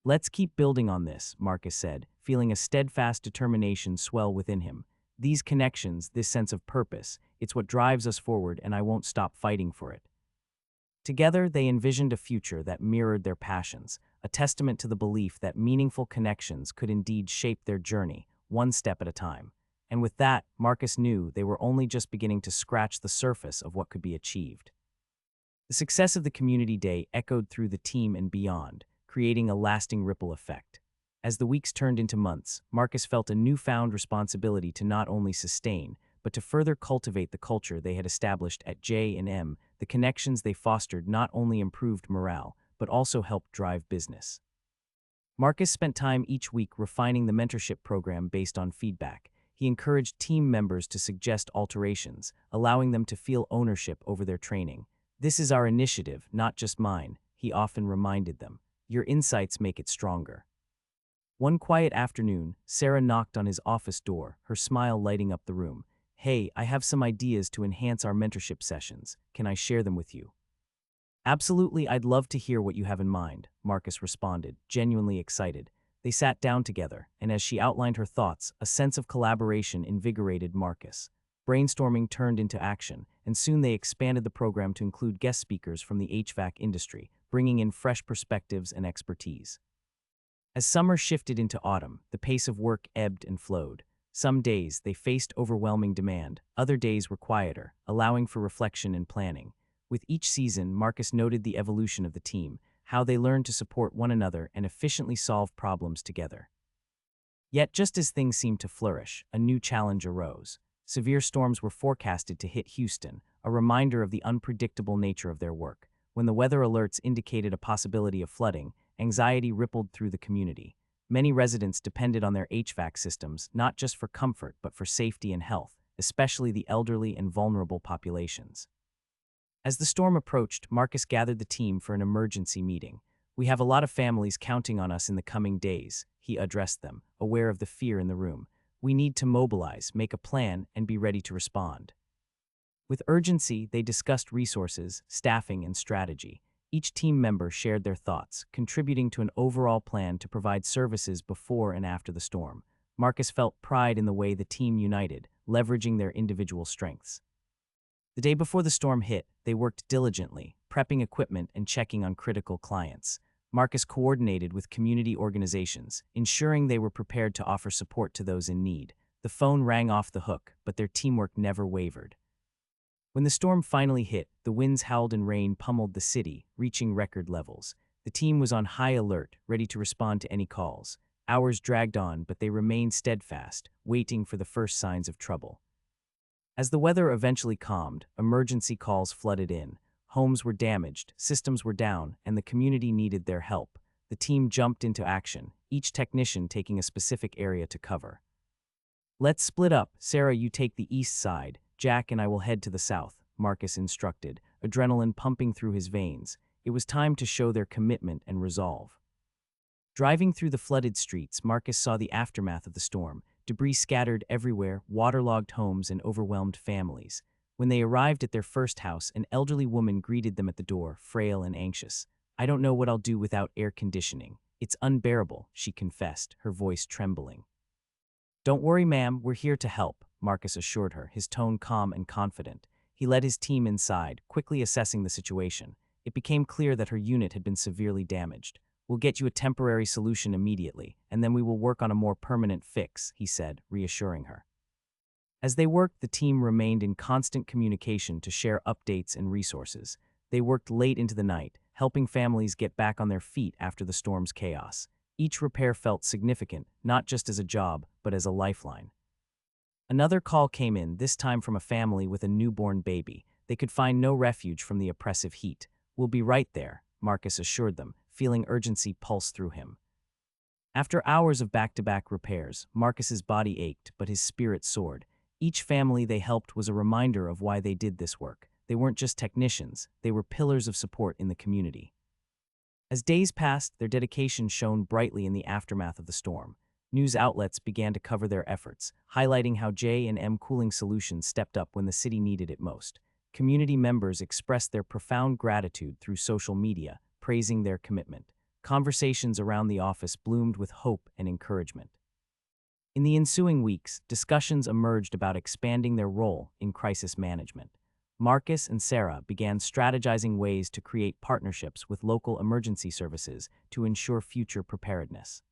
Let's keep building on this, Marcus said, feeling a steadfast determination swell within him. These connections, this sense of purpose, it's what drives us forward, and I won't stop fighting for it. Together, they envisioned a future that mirrored their passions, a testament to the belief that meaningful connections could indeed shape their journey, one step at a time. And with that, Marcus knew they were only just beginning to scratch the surface of what could be achieved. The success of the community day echoed through the team and beyond, creating a lasting ripple effect. As the weeks turned into months, Marcus felt a newfound responsibility to not only sustain, but to further cultivate the culture they had established at J&M. The connections they fostered not only improved morale, but also helped drive business. Marcus spent time each week refining the mentorship program based on feedback. He encouraged team members to suggest alterations, allowing them to feel ownership over their training. This is our initiative, not just mine, he often reminded them. Your insights make it stronger. One quiet afternoon, Sarah knocked on his office door, her smile lighting up the room. Hey, I have some ideas to enhance our mentorship sessions. Can I share them with you? Absolutely, I'd love to hear what you have in mind, Marcus responded, genuinely excited. They sat down together, and as she outlined her thoughts, a sense of collaboration invigorated Marcus. Brainstorming turned into action, and soon they expanded the program to include guest speakers from the HVAC industry, bringing in fresh perspectives and expertise. As summer shifted into autumn, the pace of work ebbed and flowed. Some days they faced overwhelming demand, other days were quieter, allowing for reflection and planning. With each season, Marcus noted the evolution of the team, how they learned to support one another and efficiently solve problems together. Yet just as things seemed to flourish, a new challenge arose. Severe storms were forecasted to hit Houston, a reminder of the unpredictable nature of their work. When the weather alerts indicated a possibility of flooding, anxiety rippled through the community. Many residents depended on their HVAC systems, not just for comfort but for safety and health, especially the elderly and vulnerable populations. As the storm approached, Marcus gathered the team for an emergency meeting. We have a lot of families counting on us in the coming days, he addressed them, aware of the fear in the room. We need to mobilize, make a plan, and be ready to respond. With urgency, they discussed resources, staffing, and strategy. Each team member shared their thoughts, contributing to an overall plan to provide services before and after the storm. Marcus felt pride in the way the team united, leveraging their individual strengths. The day before the storm hit, they worked diligently, prepping equipment and checking on critical clients. Marcus coordinated with community organizations, ensuring they were prepared to offer support to those in need. The phone rang off the hook, but their teamwork never wavered. When the storm finally hit, the winds howled and rain pummeled the city, reaching record levels. The team was on high alert, ready to respond to any calls. Hours dragged on, but they remained steadfast, waiting for the first signs of trouble. As the weather eventually calmed, emergency calls flooded in. Homes were damaged, systems were down, and the community needed their help. The team jumped into action, each technician taking a specific area to cover. Let's split up. Sarah, you take the east side. Jack and I will head to the south, Marcus instructed, adrenaline pumping through his veins. It was time to show their commitment and resolve. Driving through the flooded streets, Marcus saw the aftermath of the storm. Debris scattered everywhere, waterlogged homes and overwhelmed families. When they arrived at their first house, an elderly woman greeted them at the door, frail and anxious. I don't know what I'll do without air conditioning. It's unbearable, she confessed, her voice trembling. Don't worry, ma'am, we're here to help, Marcus assured her, his tone calm and confident. He led his team inside, quickly assessing the situation. It became clear that her unit had been severely damaged. We'll get you a temporary solution immediately, and then we will work on a more permanent fix, he said, reassuring her. As they worked, the team remained in constant communication to share updates and resources. They worked late into the night, helping families get back on their feet after the storm's chaos. Each repair felt significant, not just as a job, but as a lifeline. Another call came in, this time from a family with a newborn baby. They could find no refuge from the oppressive heat. We'll be right there, Marcus assured them, feeling urgency pulse through him. After hours of back-to-back repairs, Marcus's body ached, but his spirit soared. Each family they helped was a reminder of why they did this work. They weren't just technicians, they were pillars of support in the community. As days passed, their dedication shone brightly in the aftermath of the storm. News outlets began to cover their efforts, highlighting how J&M Cooling Solutions stepped up when the city needed it most. Community members expressed their profound gratitude through social media, praising their commitment. Conversations around the office bloomed with hope and encouragement. In the ensuing weeks, discussions emerged about expanding their role in crisis management. Marcus and Sarah began strategizing ways to create partnerships with local emergency services to ensure future preparedness.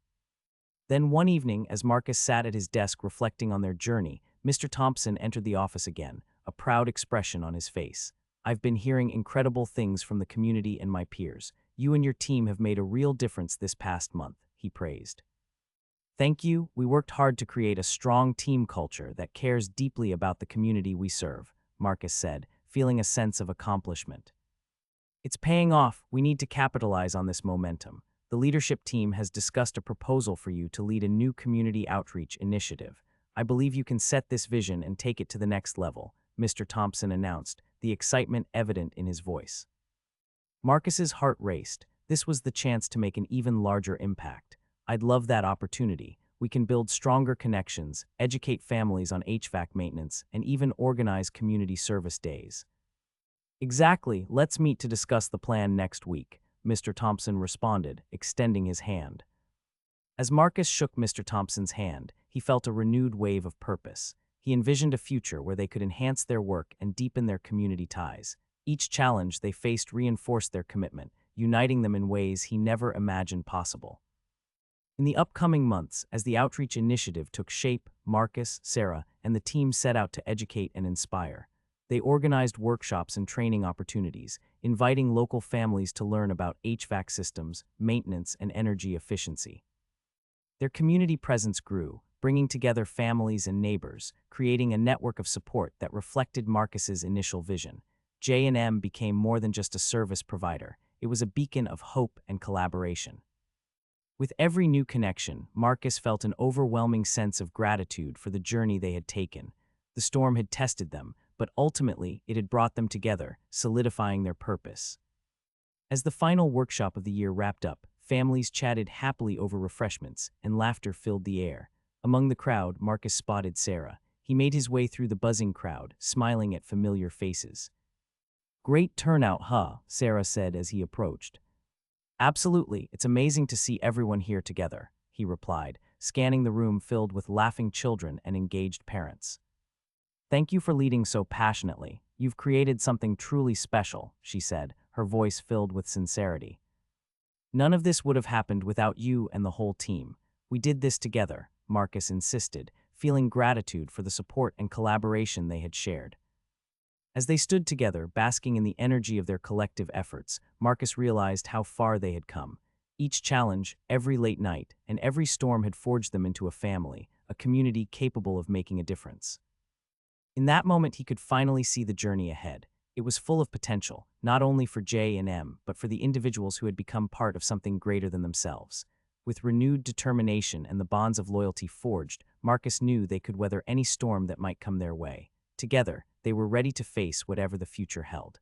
Then one evening, as Marcus sat at his desk reflecting on their journey, Mr. Thompson entered the office again, a proud expression on his face. "I've been hearing incredible things from the community and my peers. You and your team have made a real difference this past month," he praised. "Thank you. We worked hard to create a strong team culture that cares deeply about the community we serve," Marcus said, feeling a sense of accomplishment. "It's paying off. We need to capitalize on this momentum. The leadership team has discussed a proposal for you to lead a new community outreach initiative. I believe you can set this vision and take it to the next level," Mr. Thompson announced, the excitement evident in his voice. Marcus's heart raced. This was the chance to make an even larger impact. "I'd love that opportunity. We can build stronger connections, educate families on HVAC maintenance, and even organize community service days." "Exactly. Let's meet to discuss the plan next week," Mr. Thompson responded, extending his hand. As Marcus shook Mr. Thompson's hand, he felt a renewed wave of purpose. He envisioned a future where they could enhance their work and deepen their community ties. Each challenge they faced reinforced their commitment, uniting them in ways he never imagined possible. In the upcoming months, as the outreach initiative took shape, Marcus, Sarah, and the team set out to educate and inspire. They organized workshops and training opportunities, inviting local families to learn about HVAC systems, maintenance, and energy efficiency. Their community presence grew, bringing together families and neighbors, creating a network of support that reflected Marcus's initial vision. J&M became more than just a service provider. It was a beacon of hope and collaboration. With every new connection, Marcus felt an overwhelming sense of gratitude for the journey they had taken. The storm had tested them, but ultimately it had brought them together, solidifying their purpose. As the final workshop of the year wrapped up, families chatted happily over refreshments, and laughter filled the air. Among the crowd, Marcus spotted Sarah. He made his way through the buzzing crowd, smiling at familiar faces. "Great turnout, huh?" Sarah said as he approached. "Absolutely, it's amazing to see everyone here together," he replied, scanning the room filled with laughing children and engaged parents. "Thank you for leading so passionately. You've created something truly special," she said, her voice filled with sincerity. "None of this would have happened without you and the whole team. We did this together," Marcus insisted, feeling gratitude for the support and collaboration they had shared. As they stood together, basking in the energy of their collective efforts, Marcus realized how far they had come. Each challenge, every late night, and every storm had forged them into a family, a community capable of making a difference. In that moment, he could finally see the journey ahead. It was full of potential, not only for J&M, but for the individuals who had become part of something greater than themselves. With renewed determination and the bonds of loyalty forged, Marcus knew they could weather any storm that might come their way. Together, they were ready to face whatever the future held.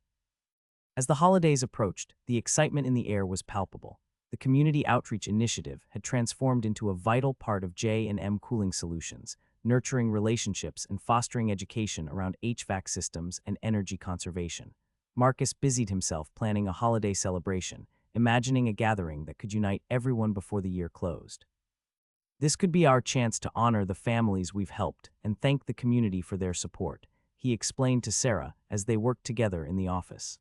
As the holidays approached, the excitement in the air was palpable. The community outreach initiative had transformed into a vital part of J&M Cooling Solutions, nurturing relationships and fostering education around HVAC systems and energy conservation. Marcus busied himself planning a holiday celebration, imagining a gathering that could unite everyone before the year closed. "This could be our chance to honor the families we've helped and thank the community for their support," he explained to Sarah as they worked together in the office.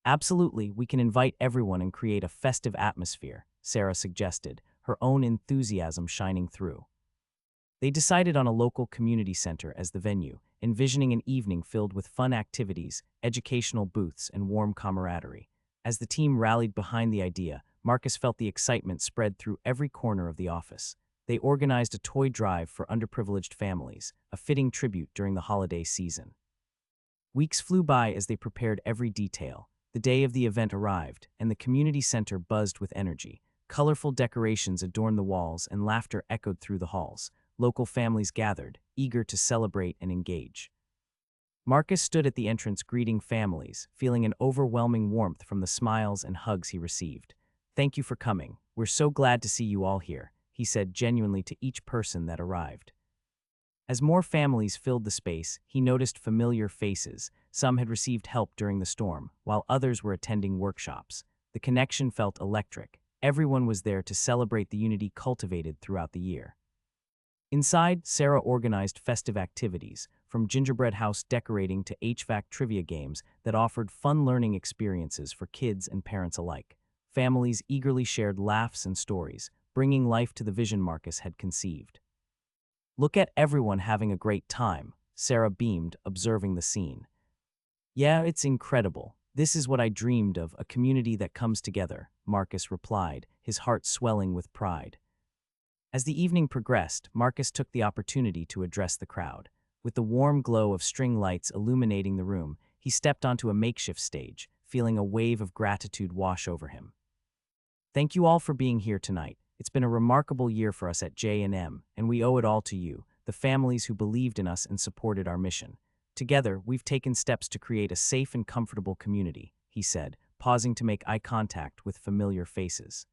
"Absolutely, we can invite everyone and create a festive atmosphere," Sarah suggested, her own enthusiasm shining through. They decided on a local community center as the venue, envisioning an evening filled with fun activities, educational booths, and warm camaraderie. As the team rallied behind the idea, Marcus felt the excitement spread through every corner of the office. They organized a toy drive for underprivileged families, a fitting tribute during the holiday season. Weeks flew by as they prepared every detail. The day of the event arrived, and the community center buzzed with energy. Colorful decorations adorned the walls, and laughter echoed through the halls. Local families gathered, eager to celebrate and engage. Marcus stood at the entrance greeting families, feeling an overwhelming warmth from the smiles and hugs he received. "Thank you for coming. We're so glad to see you all here," he said genuinely to each person that arrived. As more families filled the space, he noticed familiar faces. Some had received help during the storm, while others were attending workshops. The connection felt electric. Everyone was there to celebrate the unity cultivated throughout the year. Inside, Sarah organized festive activities, from gingerbread house decorating to HVAC trivia games that offered fun learning experiences for kids and parents alike. Families eagerly shared laughs and stories, bringing life to the vision Marcus had conceived. "Look at everyone having a great time," Sarah beamed, observing the scene. "Yeah, it's incredible. This is what I dreamed of, a community that comes together," Marcus replied, his heart swelling with pride. As the evening progressed, Marcus took the opportunity to address the crowd. With the warm glow of string lights illuminating the room, he stepped onto a makeshift stage, feeling a wave of gratitude wash over him. "Thank you all for being here tonight. It's been a remarkable year for us at J&M, and we owe it all to you, the families who believed in us and supported our mission. Together, we've taken steps to create a safe and comfortable community," he said, pausing to make eye contact with familiar faces.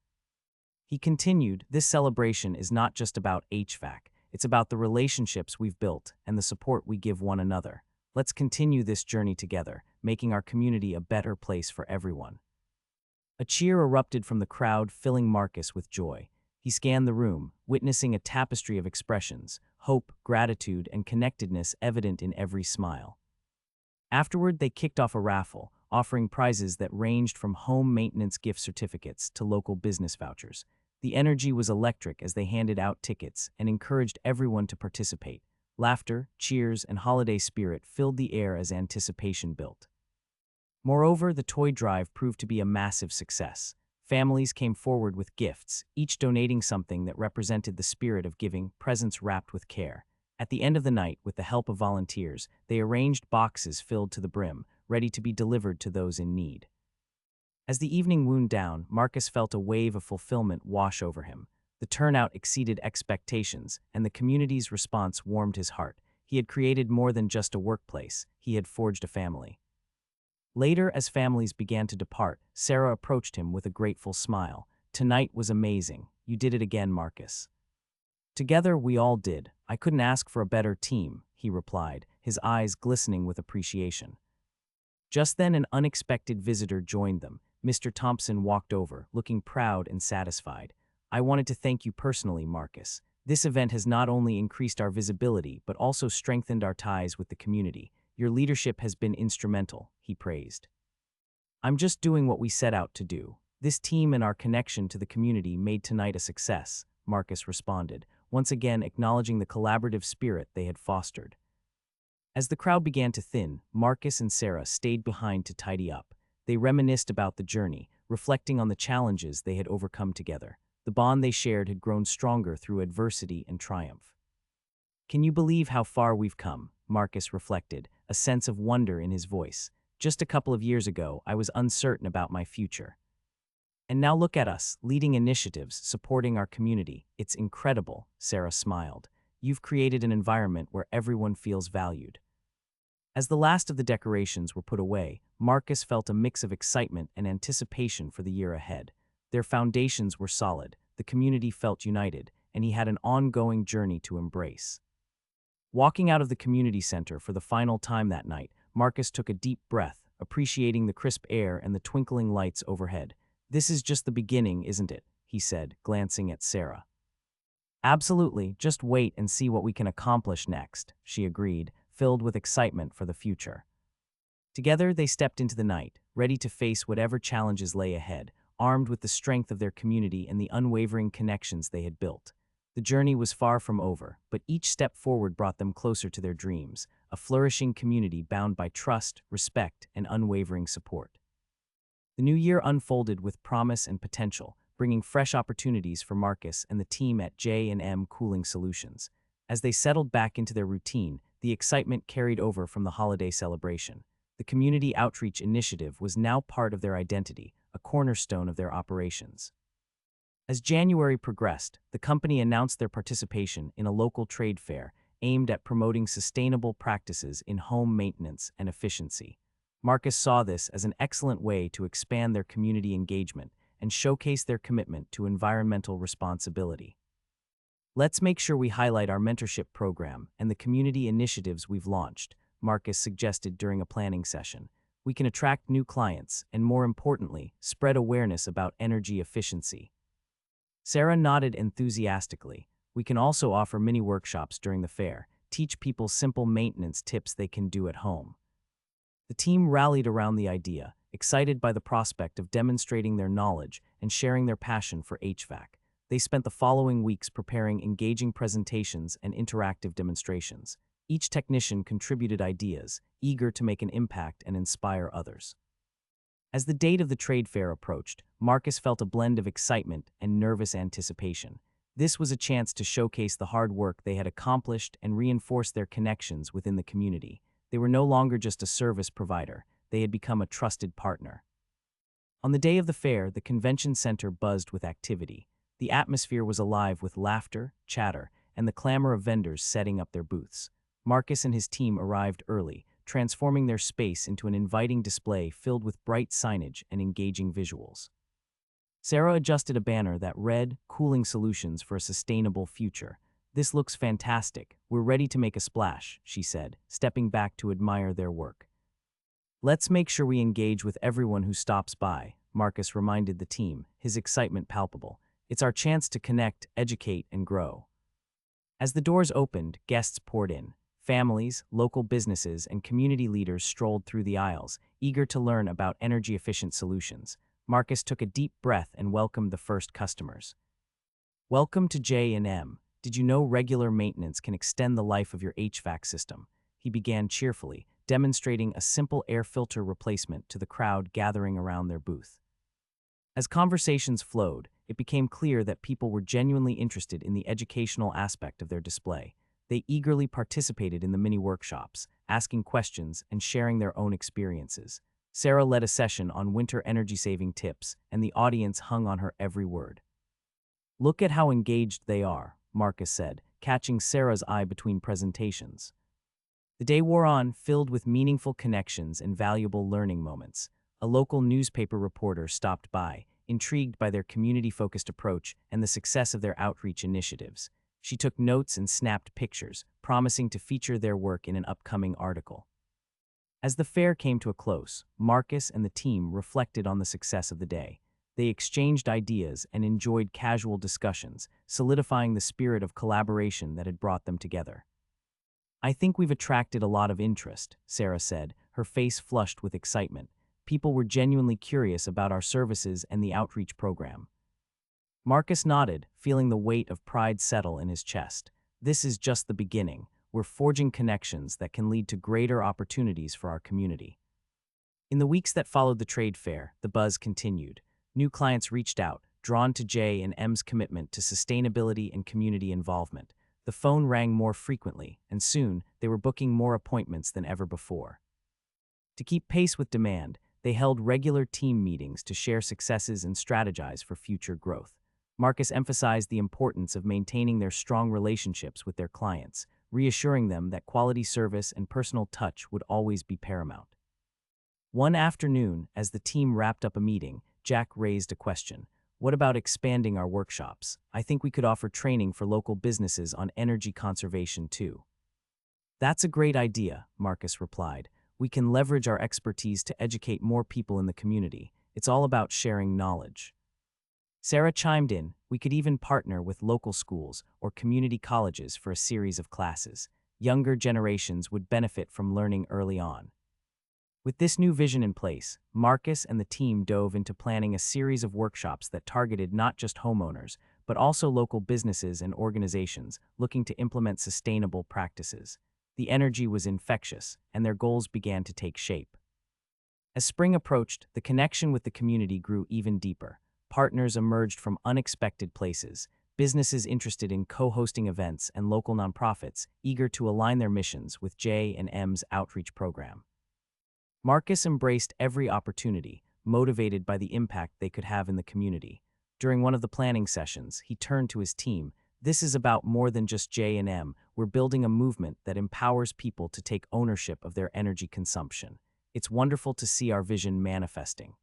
He continued, "This celebration is not just about HVAC, it's about the relationships we've built and the support we give one another. Let's continue this journey together, making our community a better place for everyone." A cheer erupted from the crowd, filling Marcus with joy. He scanned the room, witnessing a tapestry of expressions, hope, gratitude, and connectedness evident in every smile. Afterward, they kicked off a raffle, offering prizes that ranged from home maintenance gift certificates to local business vouchers. The energy was electric as they handed out tickets and encouraged everyone to participate. Laughter, cheers, and holiday spirit filled the air as anticipation built. Moreover, the toy drive proved to be a massive success. Families came forward with gifts, each donating something that represented the spirit of giving, presents wrapped with care. At the end of the night, with the help of volunteers, they arranged boxes filled to the brim, ready to be delivered to those in need. As the evening wound down, Marcus felt a wave of fulfillment wash over him. The turnout exceeded expectations, and the community's response warmed his heart. He had created more than just a workplace, he had forged a family. Later, as families began to depart, Sarah approached him with a grateful smile. "Tonight was amazing. You did it again, Marcus." "Together, we all did. I couldn't ask for a better team," he replied, his eyes glistening with appreciation. Just then, an unexpected visitor joined them. Mr. Thompson walked over, looking proud and satisfied. "I wanted to thank you personally, Marcus. This event has not only increased our visibility, but also strengthened our ties with the community. Your leadership has been instrumental," he praised. "I'm just doing what we set out to do. This team and our connection to the community made tonight a success," Marcus responded, once again acknowledging the collaborative spirit they had fostered. As the crowd began to thin, Marcus and Sarah stayed behind to tidy up. They reminisced about the journey, reflecting on the challenges they had overcome together. The bond they shared had grown stronger through adversity and triumph. "Can you believe how far we've come?" Marcus reflected, a sense of wonder in his voice. "Just a couple of years ago, I was uncertain about my future. And now look at us, leading initiatives, supporting our community. It's incredible," Sarah smiled. "You've created an environment where everyone feels valued." As the last of the decorations were put away, Marcus felt a mix of excitement and anticipation for the year ahead. Their foundations were solid, the community felt united, and he had an ongoing journey to embrace. Walking out of the community center for the final time that night, Marcus took a deep breath, appreciating the crisp air and the twinkling lights overhead. "This is just the beginning, isn't it?" he said, glancing at Sarah. "Absolutely, just wait and see what we can accomplish next," she agreed, filled with excitement for the future. Together, they stepped into the night, ready to face whatever challenges lay ahead, armed with the strength of their community and the unwavering connections they had built. The journey was far from over, but each step forward brought them closer to their dreams, a flourishing community bound by trust, respect, and unwavering support. The new year unfolded with promise and potential, bringing fresh opportunities for Marcus and the team at J&M Cooling Solutions. As they settled back into their routine, the excitement carried over from the holiday celebration. The community outreach initiative was now part of their identity, a cornerstone of their operations. As January progressed, the company announced their participation in a local trade fair aimed at promoting sustainable practices in home maintenance and efficiency. Marcus saw this as an excellent way to expand their community engagement and showcase their commitment to environmental responsibility. Let's make sure we highlight our mentorship program and the community initiatives we've launched, Marcus suggested during a planning session. We can attract new clients and, more importantly, spread awareness about energy efficiency. Sarah nodded enthusiastically. We can also offer mini workshops during the fair, teach people simple maintenance tips they can do at home. The team rallied around the idea, excited by the prospect of demonstrating their knowledge and sharing their passion for HVAC. They spent the following weeks preparing engaging presentations and interactive demonstrations. Each technician contributed ideas, eager to make an impact and inspire others. As the date of the trade fair approached, Marcus felt a blend of excitement and nervous anticipation. This was a chance to showcase the hard work they had accomplished and reinforce their connections within the community. They were no longer just a service provider, they had become a trusted partner. On the day of the fair, the convention center buzzed with activity. The atmosphere was alive with laughter, chatter, and the clamor of vendors setting up their booths. Marcus and his team arrived early, transforming their space into an inviting display filled with bright signage and engaging visuals. Sarah adjusted a banner that read, "Cooling Solutions for a Sustainable Future." "This looks fantastic. We're ready to make a splash," she said, stepping back to admire their work. "Let's make sure we engage with everyone who stops by," Marcus reminded the team, his excitement palpable. "It's our chance to connect, educate, and grow." As the doors opened, guests poured in. Families, local businesses, and community leaders strolled through the aisles, eager to learn about energy-efficient solutions. Marcus took a deep breath and welcomed the first customers. "Welcome to J&M. Did you know regular maintenance can extend the life of your HVAC system?" He began cheerfully, demonstrating a simple air filter replacement to the crowd gathering around their booth. As conversations flowed, it became clear that people were genuinely interested in the educational aspect of their display. They eagerly participated in the mini workshops, asking questions and sharing their own experiences. Sarah led a session on winter energy-saving tips, and the audience hung on her every word. "Look at how engaged they are," Marcus said, catching Sarah's eye between presentations. The day wore on, filled with meaningful connections and valuable learning moments. A local newspaper reporter stopped by, intrigued by their community-focused approach and the success of their outreach initiatives. She took notes and snapped pictures, promising to feature their work in an upcoming article. As the fair came to a close, Marcus and the team reflected on the success of the day. They exchanged ideas and enjoyed casual discussions, solidifying the spirit of collaboration that had brought them together. "I think we've attracted a lot of interest," Sarah said, her face flushed with excitement. People were genuinely curious about our services and the outreach program. Marcus nodded, feeling the weight of pride settle in his chest. "This is just the beginning. We're forging connections that can lead to greater opportunities for our community." In the weeks that followed the trade fair, the buzz continued. New clients reached out, drawn to J&M's commitment to sustainability and community involvement. The phone rang more frequently, and soon they were booking more appointments than ever before. To keep pace with demand, they held regular team meetings to share successes and strategize for future growth. Marcus emphasized the importance of maintaining their strong relationships with their clients, reassuring them that quality service and personal touch would always be paramount. One afternoon, as the team wrapped up a meeting, Jack raised a question. "What about expanding our workshops? I think we could offer training for local businesses on energy conservation too." "That's a great idea," Marcus replied. "We can leverage our expertise to educate more people in the community. It's all about sharing knowledge." Sarah chimed in. "We could even partner with local schools or community colleges for a series of classes. Younger generations would benefit from learning early on." With this new vision in place, Marcus and the team dove into planning a series of workshops that targeted not just homeowners, but also local businesses and organizations looking to implement sustainable practices. The energy was infectious, and their goals began to take shape. As spring approached, the connection with the community grew even deeper. Partners emerged from unexpected places, businesses interested in co-hosting events and local nonprofits eager to align their missions with J&M's outreach program. Marcus embraced every opportunity, motivated by the impact they could have in the community. During one of the planning sessions, he turned to his team. "This is about more than just J&M. We're building a movement that empowers people to take ownership of their energy consumption. It's wonderful to see our vision manifesting."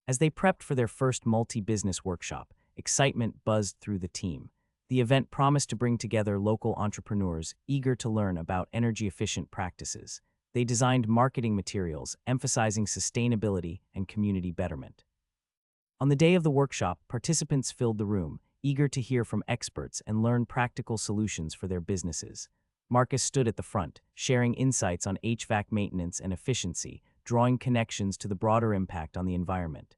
As they prepped for their first multi-business workshop, excitement buzzed through the team. The event promised to bring together local entrepreneurs eager to learn about energy-efficient practices. They designed marketing materials emphasizing sustainability and community betterment. On the day of the workshop, participants filled the room, eager to hear from experts and learn practical solutions for their businesses. Marcus stood at the front, sharing insights on HVAC maintenance and efficiency, drawing connections to the broader impact on the environment.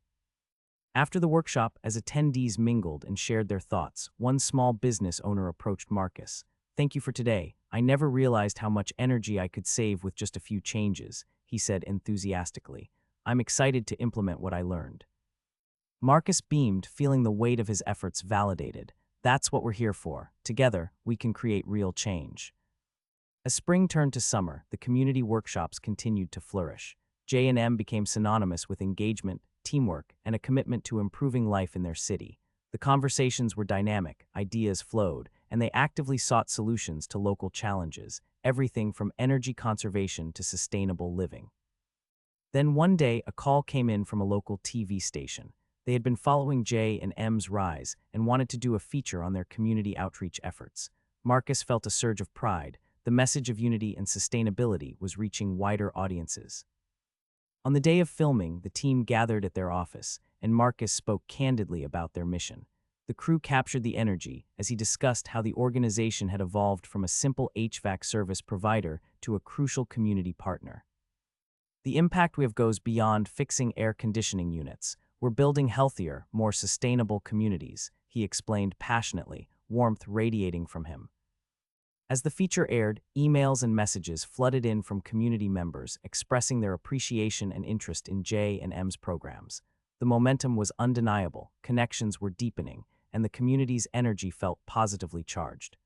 After the workshop, as attendees mingled and shared their thoughts, one small business owner approached Marcus. "Thank you for today. I never realized how much energy I could save with just a few changes," he said enthusiastically. "I'm excited to implement what I learned." Marcus beamed, feeling the weight of his efforts validated. "That's what we're here for. Together, we can create real change." As spring turned to summer, the community workshops continued to flourish. J&M became synonymous with engagement, teamwork, and a commitment to improving life in their city. The conversations were dynamic, ideas flowed, and they actively sought solutions to local challenges, everything from energy conservation to sustainable living. Then one day, a call came in from a local TV station. They had been following J&M's rise and wanted to do a feature on their community outreach efforts. Marcus felt a surge of pride. The message of unity and sustainability was reaching wider audiences. On the day of filming, the team gathered at their office, and Marcus spoke candidly about their mission. The crew captured the energy as he discussed how the organization had evolved from a simple HVAC service provider to a crucial community partner. "The impact we have goes beyond fixing air conditioning units. We're building healthier, more sustainable communities," he explained passionately, warmth radiating from him. As the feature aired, emails and messages flooded in from community members expressing their appreciation and interest in J&M's programs. The momentum was undeniable, connections were deepening, and the community's energy felt positively charged.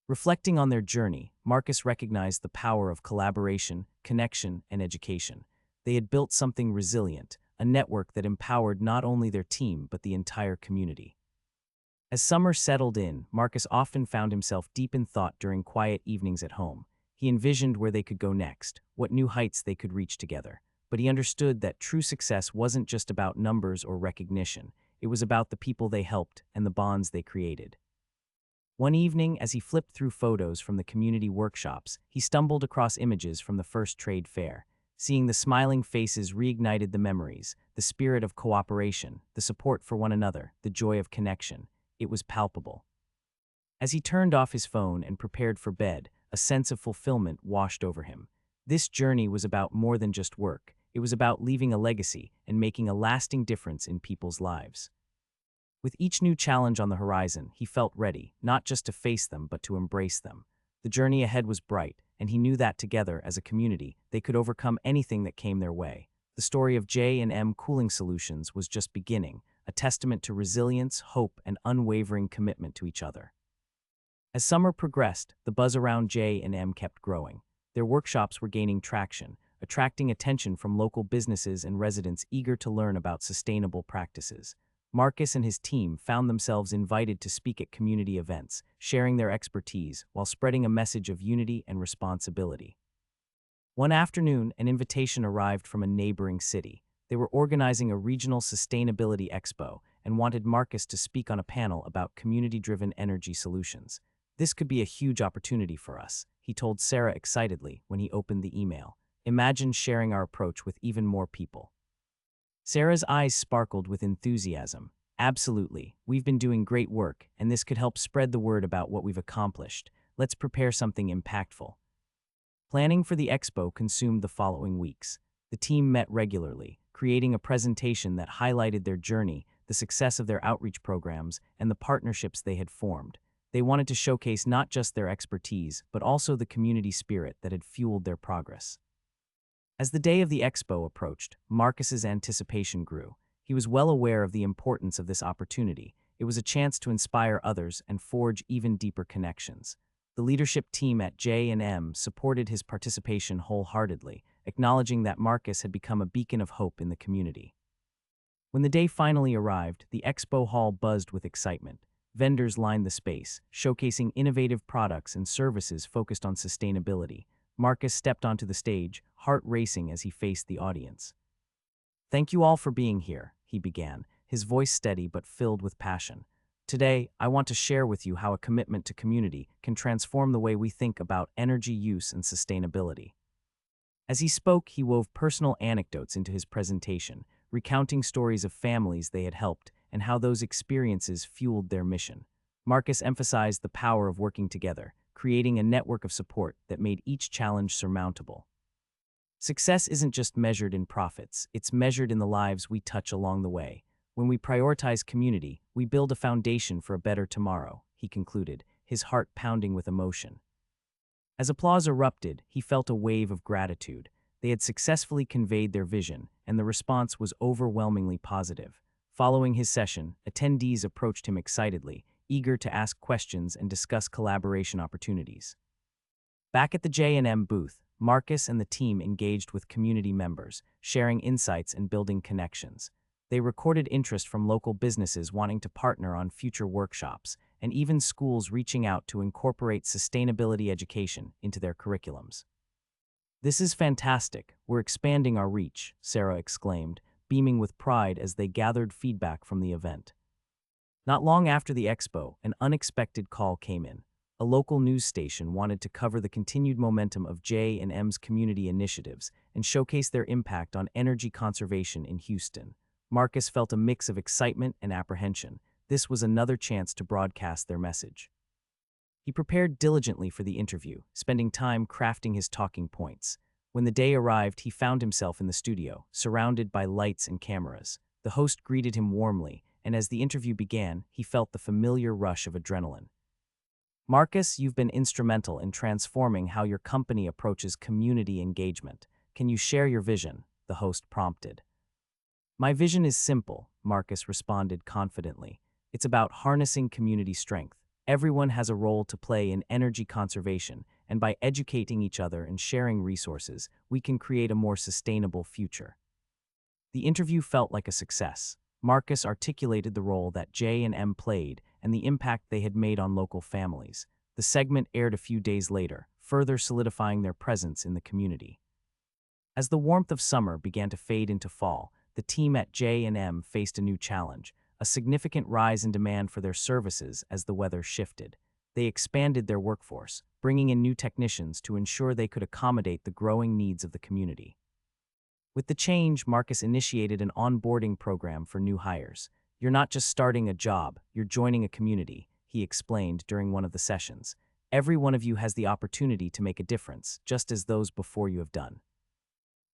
Reflecting on their journey, Marcus recognized the power of collaboration, connection, and education. They had built something resilient, a network that empowered not only their team but the entire community. As summer settled in, Marcus often found himself deep in thought during quiet evenings at home. He envisioned where they could go next, what new heights they could reach together. But he understood that true success wasn't just about numbers or recognition. It was about the people they helped and the bonds they created. One evening, as he flipped through photos from the community workshops, he stumbled across images from the first trade fair. Seeing the smiling faces reignited the memories, the spirit of cooperation, the support for one another, the joy of connection. It was palpable. As he turned off his phone and prepared for bed, a sense of fulfillment washed over him. This journey was about more than just work. It was about leaving a legacy and making a lasting difference in people's lives. With each new challenge on the horizon, he felt ready, not just to face them, but to embrace them. The journey ahead was bright, and he knew that together, as a community, they could overcome anything that came their way. The story of J&M Cooling Solutions was just beginning, a testament to resilience, hope, and unwavering commitment to each other. As summer progressed, the buzz around J&M kept growing. Their workshops were gaining traction, attracting attention from local businesses and residents eager to learn about sustainable practices. Marcus and his team found themselves invited to speak at community events, sharing their expertise while spreading a message of unity and responsibility. One afternoon, an invitation arrived from a neighboring city. They were organizing a regional sustainability expo and wanted Marcus to speak on a panel about community-driven energy solutions. "This could be a huge opportunity for us," he told Sarah excitedly when he opened the email. "Imagine sharing our approach with even more people." Sarah's eyes sparkled with enthusiasm. "Absolutely. We've been doing great work, and this could help spread the word about what we've accomplished. Let's prepare something impactful." Planning for the expo consumed the following weeks. The team met regularly, creating a presentation that highlighted their journey, the success of their outreach programs, and the partnerships they had formed. They wanted to showcase not just their expertise, but also the community spirit that had fueled their progress. As the day of the expo approached, Marcus's anticipation grew. He was well aware of the importance of this opportunity. It was a chance to inspire others and forge even deeper connections. The leadership team at J&M supported his participation wholeheartedly, acknowledging that Marcus had become a beacon of hope in the community. When the day finally arrived, the expo hall buzzed with excitement. Vendors lined the space, showcasing innovative products and services focused on sustainability. Marcus stepped onto the stage, heart racing as he faced the audience. "Thank you all for being here," he began, his voice steady but filled with passion. Today, I want to share with you how a commitment to community can transform the way we think about energy use and sustainability. As he spoke, he wove personal anecdotes into his presentation, recounting stories of families they had helped and how those experiences fueled their mission. Marcus emphasized the power of working together, creating a network of support that made each challenge surmountable. Success isn't just measured in profits, it's measured in the lives we touch along the way. When we prioritize community, we build a foundation for a better tomorrow, he concluded, his heart pounding with emotion. As applause erupted, he felt a wave of gratitude. They had successfully conveyed their vision, and the response was overwhelmingly positive. Following his session, attendees approached him excitedly, eager to ask questions and discuss collaboration opportunities. Back at the J&M booth, Marcus and the team engaged with community members, sharing insights and building connections. They recorded interest from local businesses wanting to partner on future workshops, and even schools reaching out to incorporate sustainability education into their curriculums. "This is fantastic. We're expanding our reach," Sarah exclaimed, beaming with pride as they gathered feedback from the event. Not long after the expo, an unexpected call came in. A local news station wanted to cover the continued momentum of J&M's community initiatives and showcase their impact on energy conservation in Houston. Marcus felt a mix of excitement and apprehension. This was another chance to broadcast their message. He prepared diligently for the interview, spending time crafting his talking points. When the day arrived, he found himself in the studio, surrounded by lights and cameras. The host greeted him warmly, and as the interview began, he felt the familiar rush of adrenaline. "Marcus, you've been instrumental in transforming how your company approaches community engagement. Can you share your vision?" the host prompted. "My vision is simple," Marcus responded confidently. "It's about harnessing community strength. Everyone has a role to play in energy conservation, and by educating each other and sharing resources, we can create a more sustainable future." The interview felt like a success. Marcus articulated the role that J&M played and the impact they had made on local families. The segment aired a few days later, further solidifying their presence in the community. As the warmth of summer began to fade into fall, the team at J&M faced a new challenge, a significant rise in demand for their services as the weather shifted. They expanded their workforce, bringing in new technicians to ensure they could accommodate the growing needs of the community. With the change, Marcus initiated an onboarding program for new hires. "You're not just starting a job, you're joining a community," he explained during one of the sessions. "Every one of you has the opportunity to make a difference, just as those before you have done."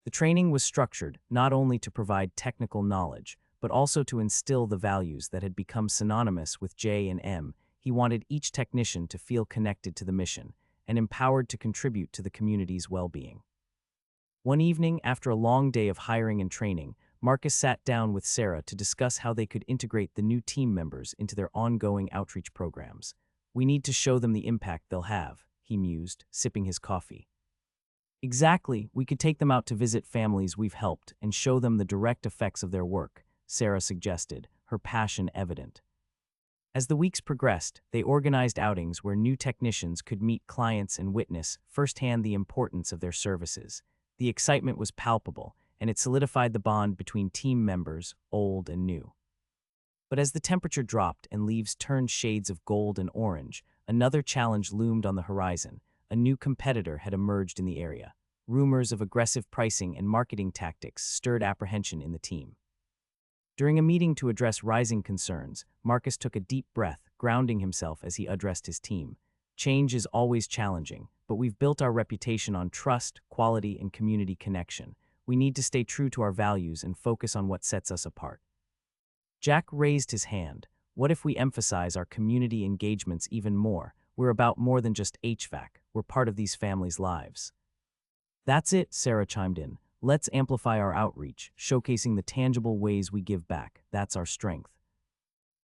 The training was structured not only to provide technical knowledge, but also to instill the values that had become synonymous with J&M. He wanted each technician to feel connected to the mission and empowered to contribute to the community's well-being. One evening, after a long day of hiring and training, Marcus sat down with Sarah to discuss how they could integrate the new team members into their ongoing outreach programs. "We need to show them the impact they'll have," he mused, sipping his coffee. "Exactly, we could take them out to visit families we've helped and show them the direct effects of their work," Sarah suggested, her passion evident. As the weeks progressed, they organized outings where new technicians could meet clients and witness firsthand the importance of their services. The excitement was palpable, and it solidified the bond between team members, old and new. But as the temperature dropped and leaves turned shades of gold and orange, another challenge loomed on the horizon. A new competitor had emerged in the area. Rumors of aggressive pricing and marketing tactics stirred apprehension in the team. During a meeting to address rising concerns, Marcus took a deep breath, grounding himself as he addressed his team. "Change is always challenging, but we've built our reputation on trust, quality, and community connection. We need to stay true to our values and focus on what sets us apart." Jack raised his hand. "What if we emphasize our community engagements even more? We're about more than just HVAC. We're part of these families' lives." "That's it," Sarah chimed in. "Let's amplify our outreach, showcasing the tangible ways we give back. That's our strength."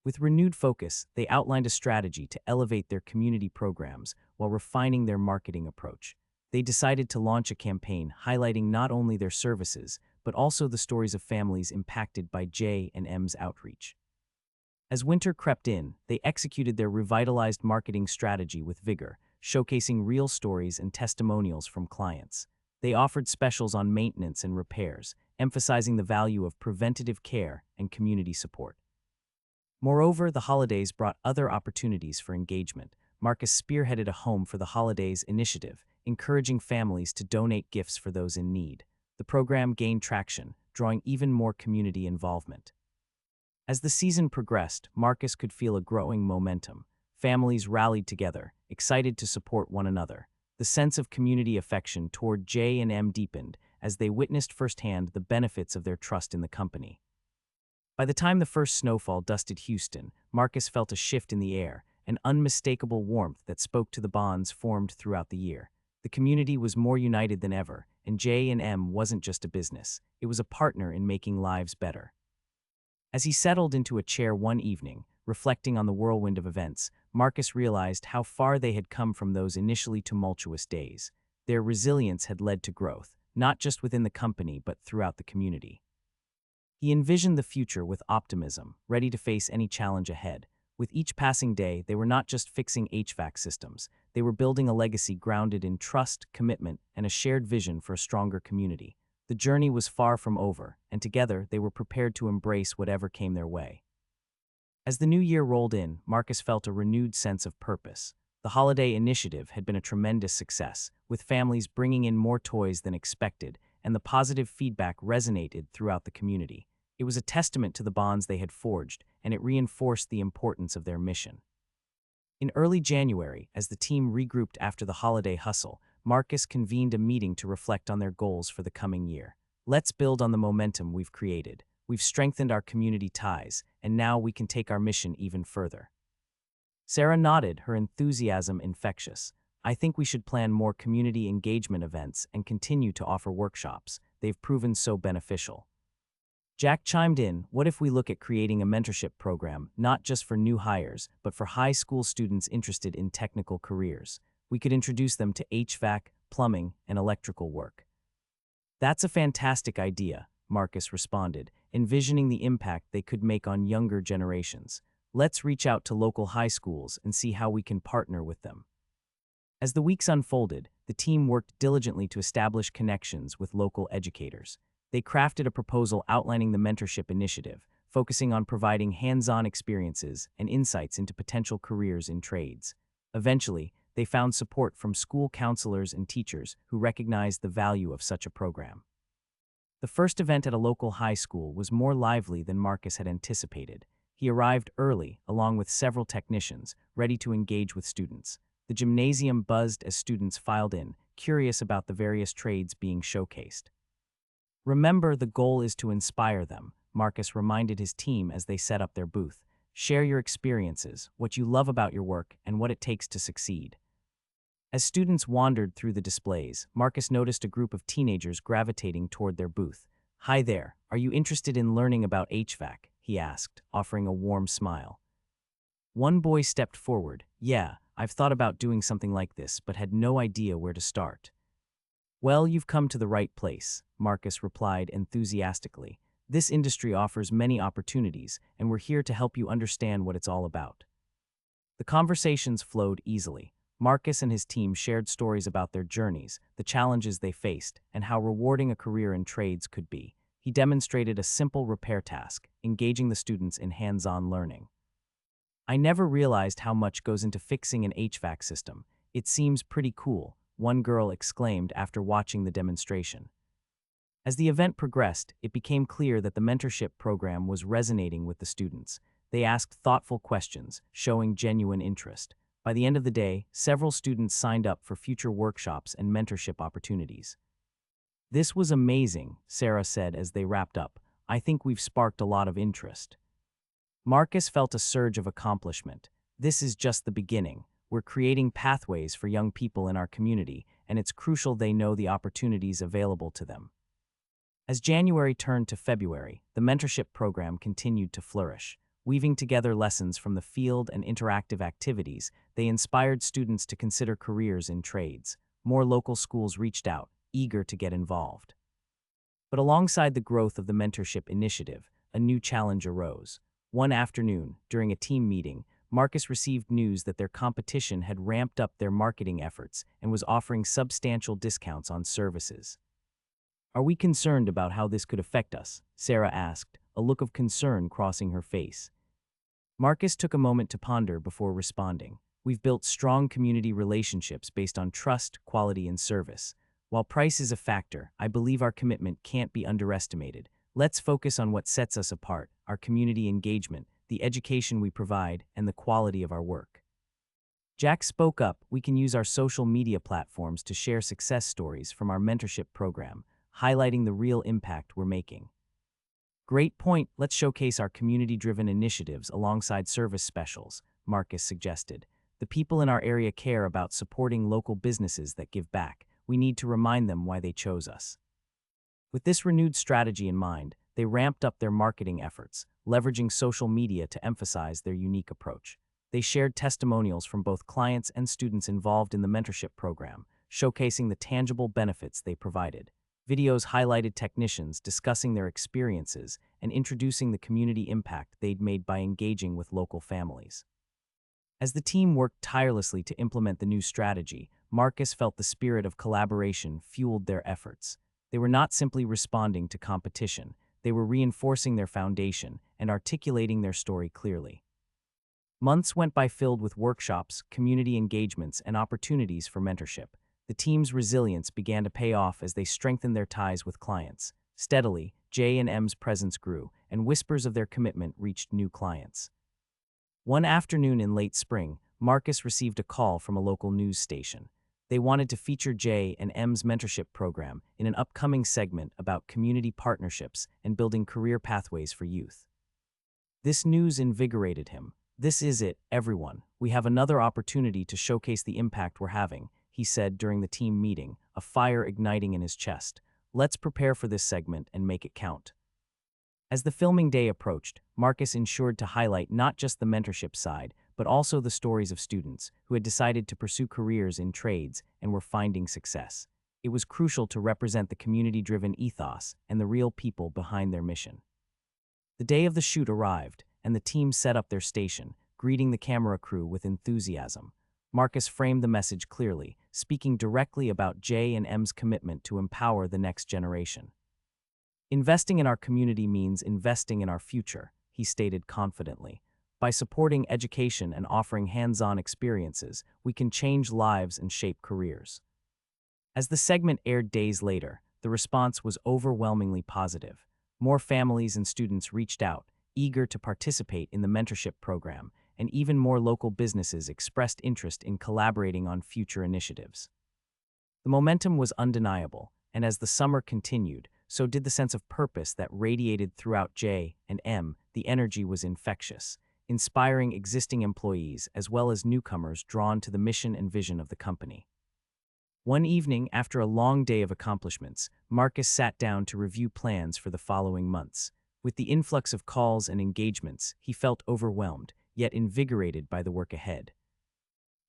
With renewed focus, they outlined a strategy to elevate their community programs while refining their marketing approach. They decided to launch a campaign highlighting not only their services, but also the stories of families impacted by J&M's outreach. As winter crept in, they executed their revitalized marketing strategy with vigor, showcasing real stories and testimonials from clients. They offered specials on maintenance and repairs, emphasizing the value of preventative care and community support. Moreover, the holidays brought other opportunities for engagement. Marcus spearheaded a Home for the Holidays initiative, encouraging families to donate gifts for those in need. The program gained traction, drawing even more community involvement. As the season progressed, Marcus could feel a growing momentum. Families rallied together, excited to support one another. The sense of community affection toward J&M deepened as they witnessed firsthand the benefits of their trust in the company. By the time the first snowfall dusted Houston, Marcus felt a shift in the air, an unmistakable warmth that spoke to the bonds formed throughout the year. The community was more united than ever, and J&M wasn't just a business, it was a partner in making lives better. As he settled into a chair one evening, reflecting on the whirlwind of events, Marcus realized how far they had come from those initially tumultuous days. Their resilience had led to growth, not just within the company but throughout the community. He envisioned the future with optimism, ready to face any challenge ahead. With each passing day, they were not just fixing HVAC systems, they were building a legacy grounded in trust, commitment, and a shared vision for a stronger community. The journey was far from over, and together they were prepared to embrace whatever came their way. As the new year rolled in, Marcus felt a renewed sense of purpose. The holiday initiative had been a tremendous success, with families bringing in more toys than expected, and the positive feedback resonated throughout the community. It was a testament to the bonds they had forged, and it reinforced the importance of their mission. In early January, as the team regrouped after the holiday hustle, Marcus convened a meeting to reflect on their goals for the coming year. Let's build on the momentum we've created. We've strengthened our community ties, and now we can take our mission even further. Sarah nodded, her enthusiasm infectious. I think we should plan more community engagement events and continue to offer workshops. They've proven so beneficial. Jack chimed in, what if we look at creating a mentorship program, not just for new hires, but for high school students interested in technical careers? We could introduce them to HVAC, plumbing, and electrical work. That's a fantastic idea, Marcus responded, envisioning the impact they could make on younger generations. Let's reach out to local high schools and see how we can partner with them. As the weeks unfolded, the team worked diligently to establish connections with local educators. They crafted a proposal outlining the mentorship initiative, focusing on providing hands-on experiences and insights into potential careers in trades. Eventually, they found support from school counselors and teachers who recognized the value of such a program. The first event at a local high school was more lively than Marcus had anticipated. He arrived early, along with several technicians, ready to engage with students. The gymnasium buzzed as students filed in, curious about the various trades being showcased. Remember, the goal is to inspire them, Marcus reminded his team as they set up their booth. Share your experiences, what you love about your work, and what it takes to succeed. As students wandered through the displays, Marcus noticed a group of teenagers gravitating toward their booth. Hi there, are you interested in learning about HVAC? He asked, offering a warm smile. One boy stepped forward. Yeah, I've thought about doing something like this, but had no idea where to start. Well, you've come to the right place, Marcus replied enthusiastically. This industry offers many opportunities, and we're here to help you understand what it's all about. The conversations flowed easily. Marcus and his team shared stories about their journeys, the challenges they faced, and how rewarding a career in trades could be. He demonstrated a simple repair task, engaging the students in hands-on learning. I never realized how much goes into fixing an HVAC system. It seems pretty cool, one girl exclaimed after watching the demonstration. As the event progressed, it became clear that the mentorship program was resonating with the students. They asked thoughtful questions, showing genuine interest. By the end of the day, several students signed up for future workshops and mentorship opportunities. This was amazing, Sarah said as they wrapped up. I think we've sparked a lot of interest. Marcus felt a surge of accomplishment. This is just the beginning. We're creating pathways for young people in our community, and it's crucial they know the opportunities available to them. As January turned to February, the mentorship program continued to flourish. Weaving together lessons from the field and interactive activities, they inspired students to consider careers in trades. More local schools reached out, eager to get involved. But alongside the growth of the mentorship initiative, a new challenge arose. One afternoon, during a team meeting, Marcus received news that their competition had ramped up their marketing efforts and was offering substantial discounts on services. Are we concerned about how this could affect us? Sarah asked, a look of concern crossing her face. Marcus took a moment to ponder before responding. We've built strong community relationships based on trust, quality, and service. While price is a factor, I believe our commitment can't be underestimated. Let's focus on what sets us apart: our community engagement, the education we provide, and the quality of our work. Jack spoke up. We can use our social media platforms to share success stories from our mentorship program, highlighting the real impact we're making. Great point. Let's showcase our community-driven initiatives alongside service specials, Marcus suggested. The people in our area care about supporting local businesses that give back. We need to remind them why they chose us. With this renewed strategy in mind, they ramped up their marketing efforts, leveraging social media to emphasize their unique approach. They shared testimonials from both clients and students involved in the mentorship program, showcasing the tangible benefits they provided. Videos highlighted technicians discussing their experiences and introducing the community impact they'd made by engaging with local families. As the team worked tirelessly to implement the new strategy, Marcus felt the spirit of collaboration fueled their efforts. They were not simply responding to competition, they were reinforcing their foundation and articulating their story clearly. Months went by filled with workshops, community engagements, and opportunities for mentorship. The team's resilience began to pay off as they strengthened their ties with clients. Steadily, J&M's presence grew, and whispers of their commitment reached new clients. One afternoon in late spring, Marcus received a call from a local news station. They wanted to feature J&M's mentorship program in an upcoming segment about community partnerships and building career pathways for youth. This news invigorated him. "This is it, everyone. We have another opportunity to showcase the impact we're having," he said during the team meeting, a fire igniting in his chest. "Let's prepare for this segment and make it count." As the filming day approached, Marcus ensured to highlight not just the mentorship side, but also the stories of students who had decided to pursue careers in trades and were finding success. It was crucial to represent the community-driven ethos and the real people behind their mission. The day of the shoot arrived, and the team set up their station, greeting the camera crew with enthusiasm. Marcus framed the message clearly, speaking directly about J&M's commitment to empower the next generation. "Investing in our community means investing in our future," he stated confidently. "By supporting education and offering hands-on experiences, we can change lives and shape careers." As the segment aired days later, the response was overwhelmingly positive. More families and students reached out, eager to participate in the mentorship program, and even more local businesses expressed interest in collaborating on future initiatives. The momentum was undeniable, and as the summer continued, so did the sense of purpose that radiated throughout J&M. The energy was infectious, inspiring existing employees as well as newcomers drawn to the mission and vision of the company. One evening, after a long day of accomplishments, Marcus sat down to review plans for the following months. With the influx of calls and engagements, he felt overwhelmed, yet invigorated by the work ahead.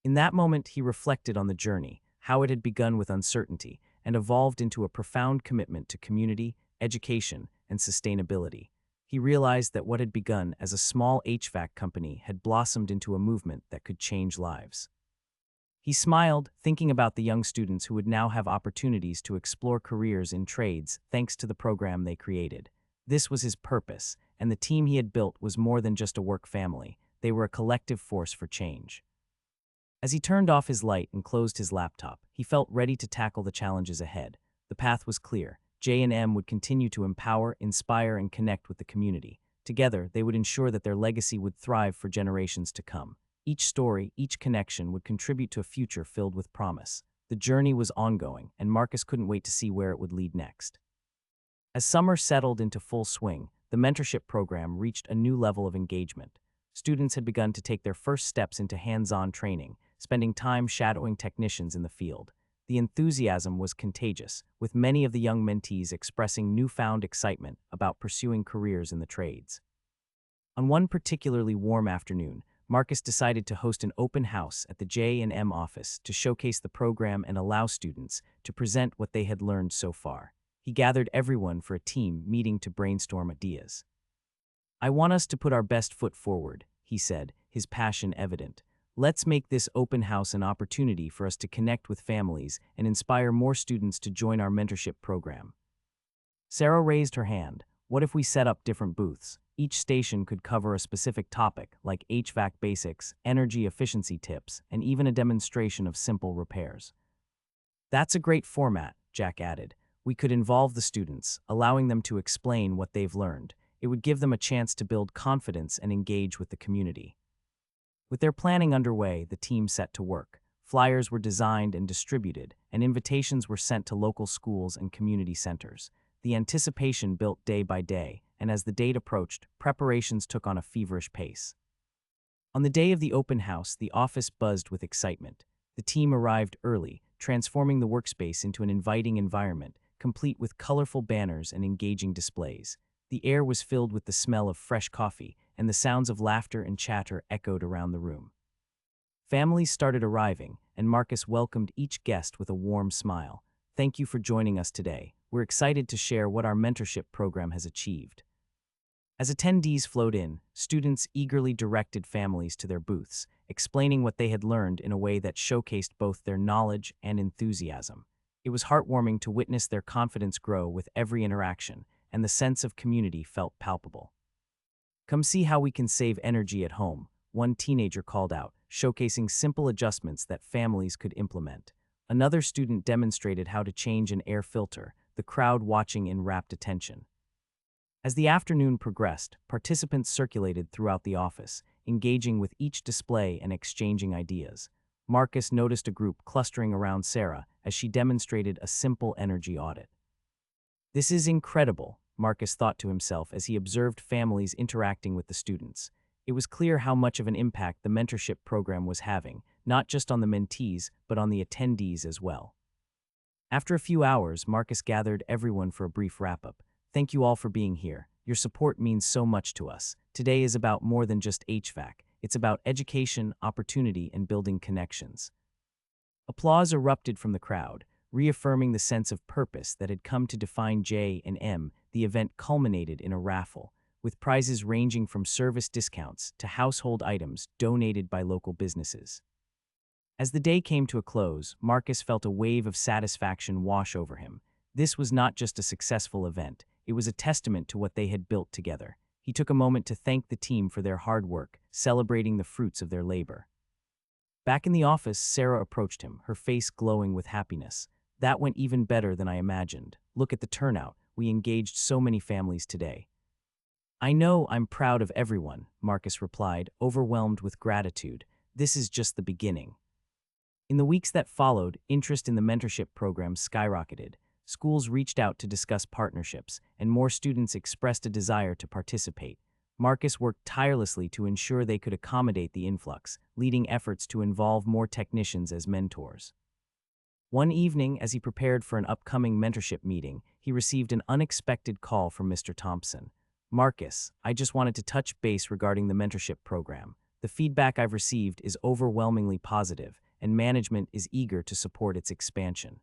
In that moment, he reflected on the journey, how it had begun with uncertainty and evolved into a profound commitment to community, education, and sustainability. He realized that what had begun as a small HVAC company had blossomed into a movement that could change lives. He smiled, thinking about the young students who would now have opportunities to explore careers in trades thanks to the program they created. This was his purpose, and the team he had built was more than just a work family. They were a collective force for change. As he turned off his light and closed his laptop, he felt ready to tackle the challenges ahead. The path was clear. J&M would continue to empower, inspire, and connect with the community. Together, they would ensure that their legacy would thrive for generations to come. Each story, each connection would contribute to a future filled with promise. The journey was ongoing, and Marcus couldn't wait to see where it would lead next. As summer settled into full swing, the mentorship program reached a new level of engagement. Students had begun to take their first steps into hands-on training, spending time shadowing technicians in the field. The enthusiasm was contagious, with many of the young mentees expressing newfound excitement about pursuing careers in the trades. On one particularly warm afternoon, Marcus decided to host an open house at the J&M office to showcase the program and allow students to present what they had learned so far. He gathered everyone for a team meeting to brainstorm ideas. "I want us to put our best foot forward," he said, his passion evident. "Let's make this open house an opportunity for us to connect with families and inspire more students to join our mentorship program." Sarah raised her hand. What if we set up different booths? Each station could cover a specific topic, like HVAC basics, energy efficiency tips, and even a demonstration of simple repairs. That's a great format, Jack added. We could involve the students, allowing them to explain what they've learned. It would give them a chance to build confidence and engage with the community. With their planning underway, the team set to work. Flyers were designed and distributed, and invitations were sent to local schools and community centers. The anticipation built day by day, and as the date approached, preparations took on a feverish pace. On the day of the open house, the office buzzed with excitement. The team arrived early, transforming the workspace into an inviting environment, complete with colorful banners and engaging displays. The air was filled with the smell of fresh coffee, and the sounds of laughter and chatter echoed around the room. Families started arriving, and Marcus welcomed each guest with a warm smile. Thank you for joining us today. We're excited to share what our mentorship program has achieved. As attendees flowed in, students eagerly directed families to their booths, explaining what they had learned in a way that showcased both their knowledge and enthusiasm. It was heartwarming to witness their confidence grow with every interaction, and the sense of community felt palpable. Come see how we can save energy at home, one teenager called out, showcasing simple adjustments that families could implement. Another student demonstrated how to change an air filter, the crowd watching in rapt attention. As the afternoon progressed, participants circulated throughout the office, engaging with each display and exchanging ideas. Marcus noticed a group clustering around Sarah as she demonstrated a simple energy audit. This is incredible, Marcus thought to himself as he observed families interacting with the students. It was clear how much of an impact the mentorship program was having, not just on the mentees, but on the attendees as well. After a few hours, Marcus gathered everyone for a brief wrap-up. Thank you all for being here. Your support means so much to us. Today is about more than just HVAC. It's about education, opportunity, and building connections. Applause erupted from the crowd, reaffirming the sense of purpose that had come to define J&M. The event culminated in a raffle, with prizes ranging from service discounts to household items donated by local businesses. As the day came to a close, Marcus felt a wave of satisfaction wash over him. This was not just a successful event, it was a testament to what they had built together. He took a moment to thank the team for their hard work, celebrating the fruits of their labor. Back in the office, Sarah approached him, her face glowing with happiness. That went even better than I imagined. Look at the turnout. We engaged so many families today. I know, I'm proud of everyone, Marcus replied, overwhelmed with gratitude. This is just the beginning. In the weeks that followed, interest in the mentorship program skyrocketed. Schools reached out to discuss partnerships, and more students expressed a desire to participate. Marcus worked tirelessly to ensure they could accommodate the influx, leading efforts to involve more technicians as mentors. One evening, as he prepared for an upcoming mentorship meeting, he received an unexpected call from Mr. Thompson. Marcus, I just wanted to touch base regarding the mentorship program. The feedback I've received is overwhelmingly positive, and management is eager to support its expansion.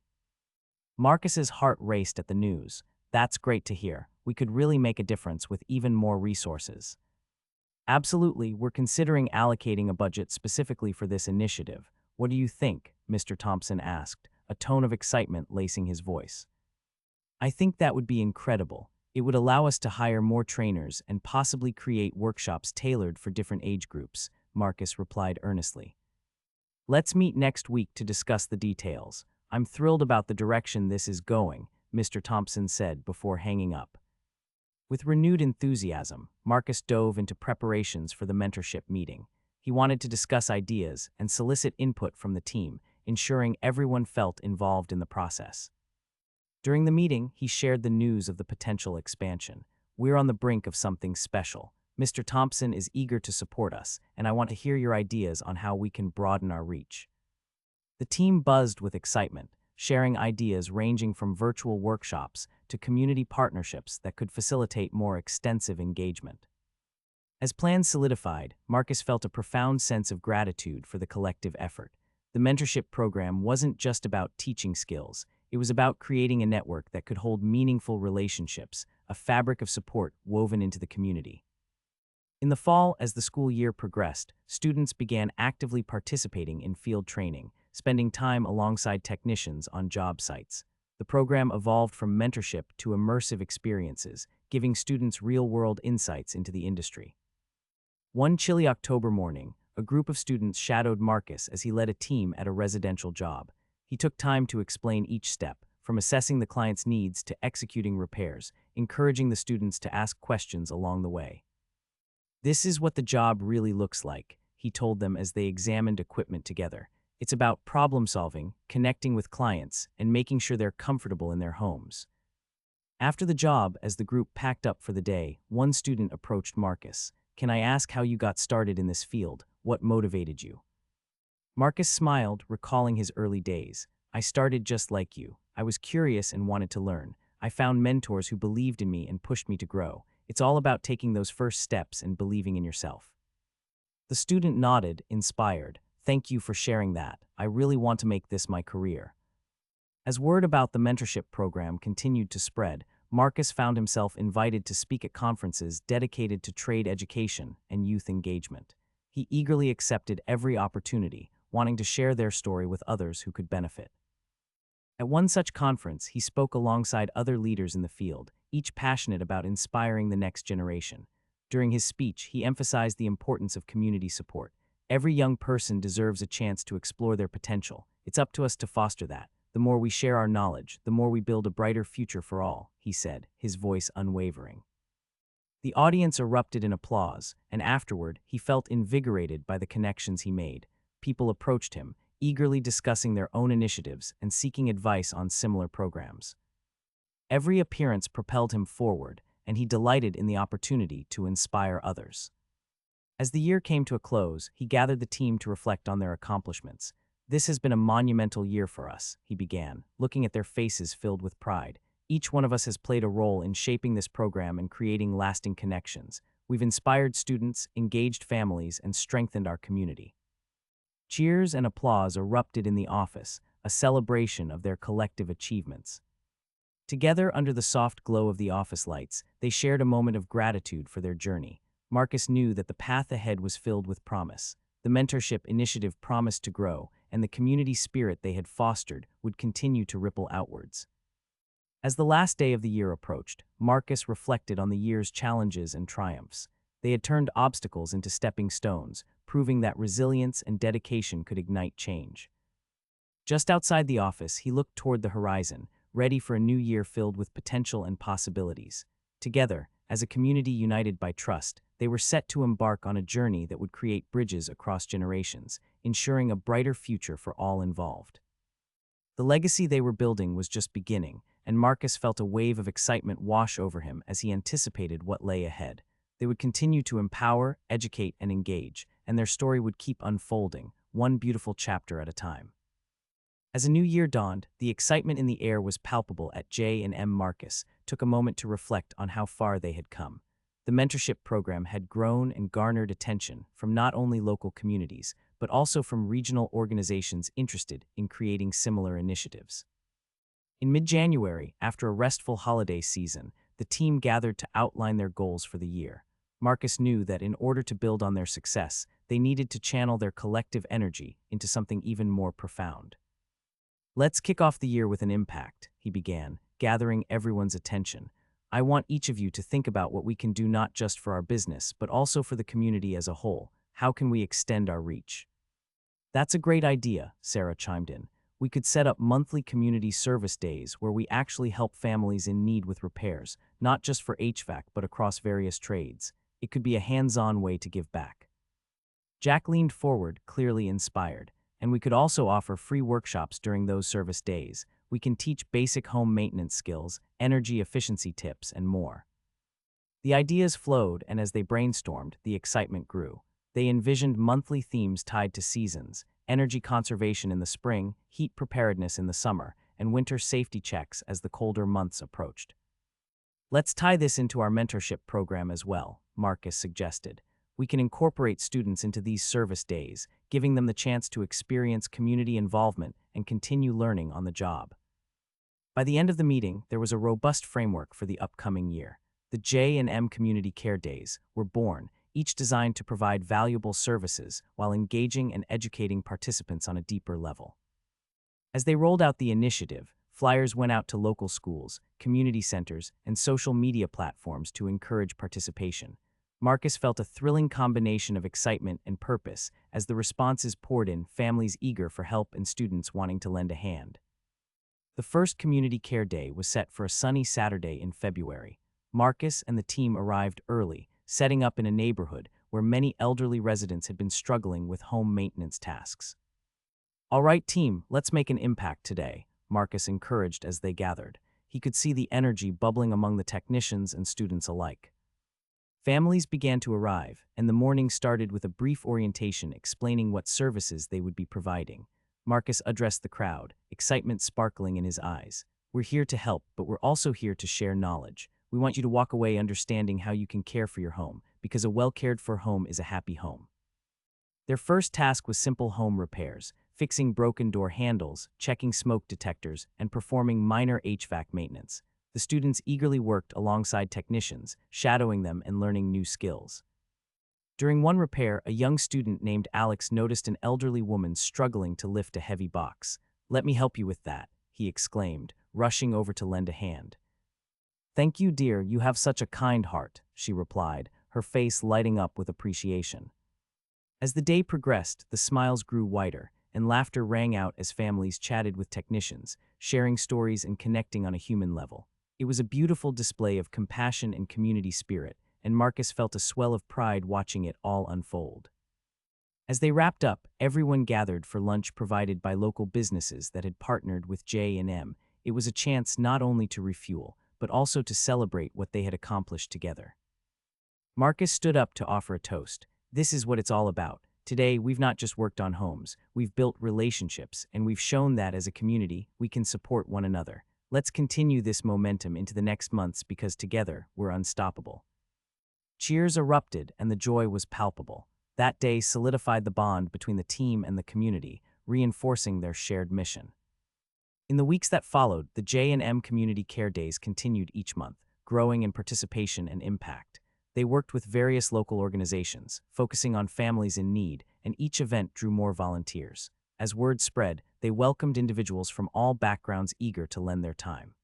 Marcus's heart raced at the news. That's great to hear. We could really make a difference with even more resources. Absolutely, we're considering allocating a budget specifically for this initiative. What do you think? Mr. Thompson asked, a tone of excitement lacing his voice. I think that would be incredible. It would allow us to hire more trainers and possibly create workshops tailored for different age groups, Marcus replied earnestly. Let's meet next week to discuss the details. I'm thrilled about the direction this is going, Mr. Thompson said before hanging up. With renewed enthusiasm, Marcus dove into preparations for the mentorship meeting. He wanted to discuss ideas and solicit input from the team, ensuring everyone felt involved in the process. During the meeting, he shared the news of the potential expansion. We're on the brink of something special. Mr. Thompson is eager to support us, and I want to hear your ideas on how we can broaden our reach. The team buzzed with excitement, sharing ideas ranging from virtual workshops to community partnerships that could facilitate more extensive engagement. As plans solidified, Marcus felt a profound sense of gratitude for the collective effort. The mentorship program wasn't just about teaching skills, it was about creating a network that could hold meaningful relationships, a fabric of support woven into the community. In the fall, as the school year progressed, students began actively participating in field training, spending time alongside technicians on job sites. The program evolved from mentorship to immersive experiences, giving students real-world insights into the industry. One chilly October morning, a group of students shadowed Marcus as he led a team at a residential job. He took time to explain each step, from assessing the client's needs to executing repairs, encouraging the students to ask questions along the way. "This is what the job really looks like," he told them as they examined equipment together. "It's about problem solving, connecting with clients, and making sure they're comfortable in their homes." After the job, as the group packed up for the day, one student approached Marcus. "Can I ask how you got started in this field? What motivated you?" Marcus smiled, recalling his early days. "I started just like you. I was curious and wanted to learn. I found mentors who believed in me and pushed me to grow. It's all about taking those first steps and believing in yourself." The student nodded, inspired. "Thank you for sharing that. I really want to make this my career." As word about the mentorship program continued to spread, Marcus found himself invited to speak at conferences dedicated to trade education and youth engagement. He eagerly accepted every opportunity, wanting to share their story with others who could benefit. At one such conference, he spoke alongside other leaders in the field, each passionate about inspiring the next generation. During his speech, he emphasized the importance of community support. "Every young person deserves a chance to explore their potential. It's up to us to foster that. The more we share our knowledge, the more we build a brighter future for all," he said, his voice unwavering. The audience erupted in applause, and afterward, he felt invigorated by the connections he made. People approached him, eagerly discussing their own initiatives and seeking advice on similar programs. Every appearance propelled him forward, and he delighted in the opportunity to inspire others. As the year came to a close, he gathered the team to reflect on their accomplishments. "This has been a monumental year for us," he began, looking at their faces filled with pride. "Each one of us has played a role in shaping this program and creating lasting connections. We've inspired students, engaged families, and strengthened our community." Cheers and applause erupted in the office, a celebration of their collective achievements. Together, under the soft glow of the office lights, they shared a moment of gratitude for their journey. Marcus knew that the path ahead was filled with promise. The mentorship initiative promised to grow, and the community spirit they had fostered would continue to ripple outwards. As the last day of the year approached, Marcus reflected on the year's challenges and triumphs. They had turned obstacles into stepping stones, proving that resilience and dedication could ignite change. Just outside the office, he looked toward the horizon, ready for a new year filled with potential and possibilities. Together, as a community united by trust, they were set to embark on a journey that would create bridges across generations, ensuring a brighter future for all involved. The legacy they were building was just beginning, and Marcus felt a wave of excitement wash over him as he anticipated what lay ahead. They would continue to empower, educate, and engage, and their story would keep unfolding, one beautiful chapter at a time. As a new year dawned, the excitement in the air was palpable at J&M. Marcus took a moment to reflect on how far they had come. The mentorship program had grown and garnered attention from not only local communities, but also from regional organizations interested in creating similar initiatives. In mid-January, after a restful holiday season, the team gathered to outline their goals for the year. Marcus knew that in order to build on their success, they needed to channel their collective energy into something even more profound. "Let's kick off the year with an impact," he began, gathering everyone's attention. "I want each of you to think about what we can do not just for our business, but also for the community as a whole. How can we extend our reach?" "That's a great idea," Sarah chimed in. "We could set up monthly community service days where we actually help families in need with repairs, not just for HVAC but across various trades. It could be a hands-on way to give back." Jack leaned forward, clearly inspired. "And we could also offer free workshops during those service days. We can teach basic home maintenance skills, energy efficiency tips, and more." The ideas flowed, and as they brainstormed, the excitement grew. They envisioned monthly themes tied to seasons: energy conservation in the spring, heat preparedness in the summer, and winter safety checks as the colder months approached. "Let's tie this into our mentorship program as well," Marcus suggested. "We can incorporate students into these service days, giving them the chance to experience community involvement and continue learning on the job." By the end of the meeting, there was a robust framework for the upcoming year. The J&M Community Care Days were born, each designed to provide valuable services while engaging and educating participants on a deeper level. As they rolled out the initiative, Flyers went out to local schools, community centers, and social media platforms to encourage participation. Marcus felt a thrilling combination of excitement and purpose as the responses poured in, families eager for help and students wanting to lend a hand. The first Community Care Day was set for a sunny Saturday in February. Marcus and the team arrived early, setting up in a neighborhood where many elderly residents had been struggling with home maintenance tasks. "All right, team, let's make an impact today," Marcus encouraged as they gathered. He could see the energy bubbling among the technicians and students alike. Families began to arrive, and the morning started with a brief orientation explaining what services they would be providing. Marcus addressed the crowd, excitement sparkling in his eyes. "We're here to help, but we're also here to share knowledge. We want you to walk away understanding how you can care for your home, because a well-cared-for home is a happy home." Their first task was simple home repairs, fixing broken door handles, checking smoke detectors, and performing minor HVAC maintenance. The students eagerly worked alongside technicians, shadowing them and learning new skills. During one repair, a young student named Alex noticed an elderly woman struggling to lift a heavy box. "Let me help you with that," he exclaimed, rushing over to lend a hand. "Thank you, dear, you have such a kind heart," she replied, her face lighting up with appreciation. As the day progressed, the smiles grew wider, and laughter rang out as families chatted with technicians, sharing stories and connecting on a human level. It was a beautiful display of compassion and community spirit, and Marcus felt a swell of pride watching it all unfold. As they wrapped up, everyone gathered for lunch provided by local businesses that had partnered with J&M. It was a chance not only to refuel, but also to celebrate what they had accomplished together. Marcus stood up to offer a toast. "This is what it's all about. Today, we've not just worked on homes, we've built relationships, and we've shown that as a community, we can support one another. Let's continue this momentum into the next months because together, we're unstoppable." Cheers erupted and the joy was palpable. That day solidified the bond between the team and the community, reinforcing their shared mission. In the weeks that followed, the J&M Community Care Days continued each month, growing in participation and impact. They worked with various local organizations, focusing on families in need, and each event drew more volunteers. As word spread, they welcomed individuals from all backgrounds eager to lend their time.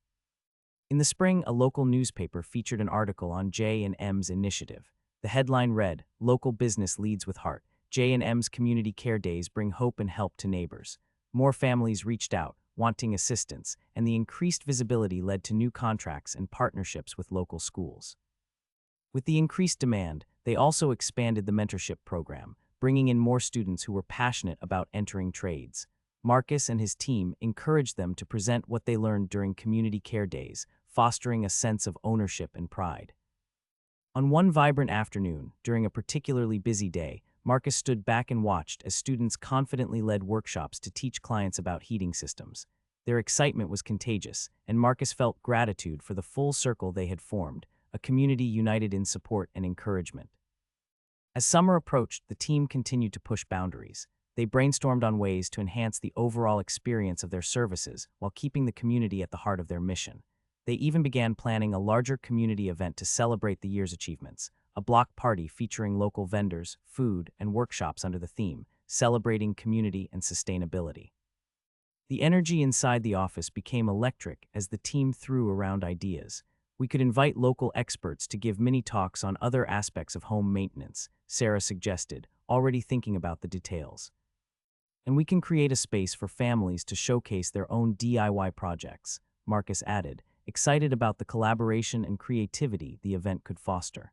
In the spring, a local newspaper featured an article on J&M's initiative. The headline read, "Local Business Leads with Heart. J&M's Community Care Days bring hope and help to neighbors." More families reached out, wanting assistance, and the increased visibility led to new contracts and partnerships with local schools. With the increased demand, they also expanded the mentorship program, bringing in more students who were passionate about entering trades. Marcus and his team encouraged them to present what they learned during Community Care Days, fostering a sense of ownership and pride. On one vibrant afternoon, during a particularly busy day, Marcus stood back and watched as students confidently led workshops to teach clients about heating systems. Their excitement was contagious, and Marcus felt gratitude for the full circle they had formed, a community united in support and encouragement. As summer approached, the team continued to push boundaries. They brainstormed on ways to enhance the overall experience of their services while keeping the community at the heart of their mission. They even began planning a larger community event to celebrate the year's achievements, a block party featuring local vendors, food, and workshops under the theme, Celebrating Community and Sustainability. The energy inside the office became electric as the team threw around ideas. "We could invite local experts to give mini talks on other aspects of home maintenance," Sarah suggested, already thinking about the details. "And we can create a space for families to showcase their own DIY projects," Marcus added, excited about the collaboration and creativity the event could foster.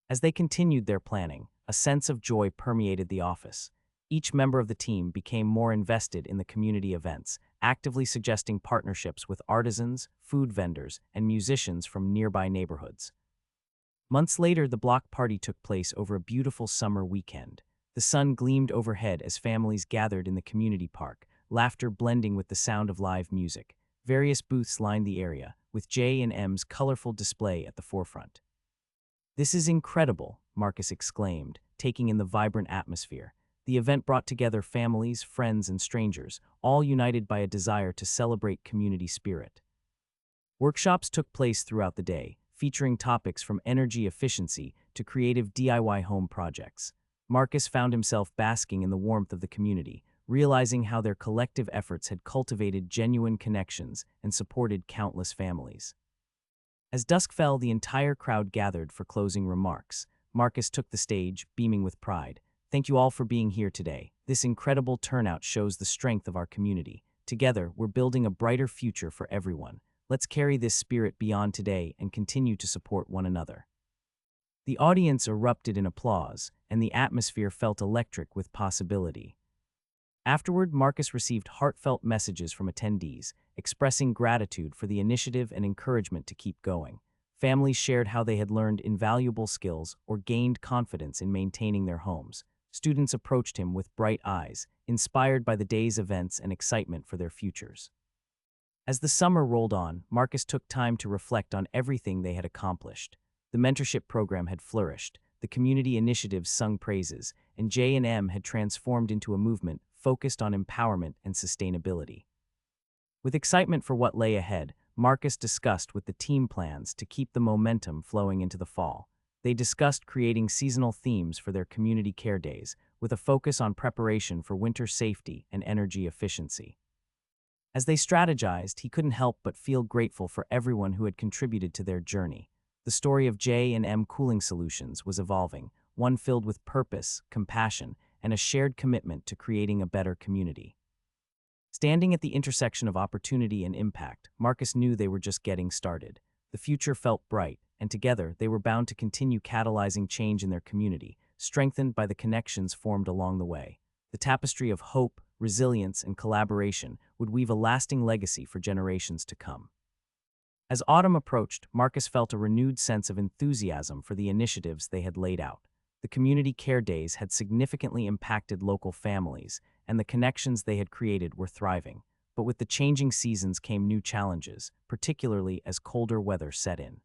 As they continued their planning, a sense of joy permeated the office. Each member of the team became more invested in the community events, actively suggesting partnerships with artisans, food vendors, and musicians from nearby neighborhoods. Months later, the block party took place over a beautiful summer weekend. The sun gleamed overhead as families gathered in the community park, laughter blending with the sound of live music. Various booths lined the area, with J&M's colorful display at the forefront. "This is incredible," Marcus exclaimed, taking in the vibrant atmosphere. The event brought together families, friends, and strangers, all united by a desire to celebrate community spirit. Workshops took place throughout the day, featuring topics from energy efficiency to creative DIY home projects. Marcus found himself basking in the warmth of the community, realizing how their collective efforts had cultivated genuine connections and supported countless families. As dusk fell, the entire crowd gathered for closing remarks. Marcus took the stage, beaming with pride. "Thank you all for being here today. This incredible turnout shows the strength of our community. Together, we're building a brighter future for everyone. Let's carry this spirit beyond today and continue to support one another." The audience erupted in applause, and the atmosphere felt electric with possibility. Afterward, Marcus received heartfelt messages from attendees, expressing gratitude for the initiative and encouragement to keep going. Families shared how they had learned invaluable skills or gained confidence in maintaining their homes. Students approached him with bright eyes, inspired by the day's events and excitement for their futures. As the summer rolled on, Marcus took time to reflect on everything they had accomplished. The mentorship program had flourished, the community initiatives sung praises, and J&M had transformed into a movement focused on empowerment and sustainability. With excitement for what lay ahead, Marcus discussed with the team plans to keep the momentum flowing into the fall. They discussed creating seasonal themes for their community care days, with a focus on preparation for winter safety and energy efficiency. As they strategized, he couldn't help but feel grateful for everyone who had contributed to their journey. The story of J&M Cooling Solutions was evolving, one filled with purpose, compassion, and a shared commitment to creating a better community. Standing at the intersection of opportunity and impact, Marcus knew they were just getting started. The future felt bright, and together they were bound to continue catalyzing change in their community, strengthened by the connections formed along the way. The tapestry of hope, resilience, and collaboration would weave a lasting legacy for generations to come. As autumn approached, Marcus felt a renewed sense of enthusiasm for the initiatives they had laid out. The community care days had significantly impacted local families, and the connections they had created were thriving. But with the changing seasons came new challenges, particularly as colder weather set in.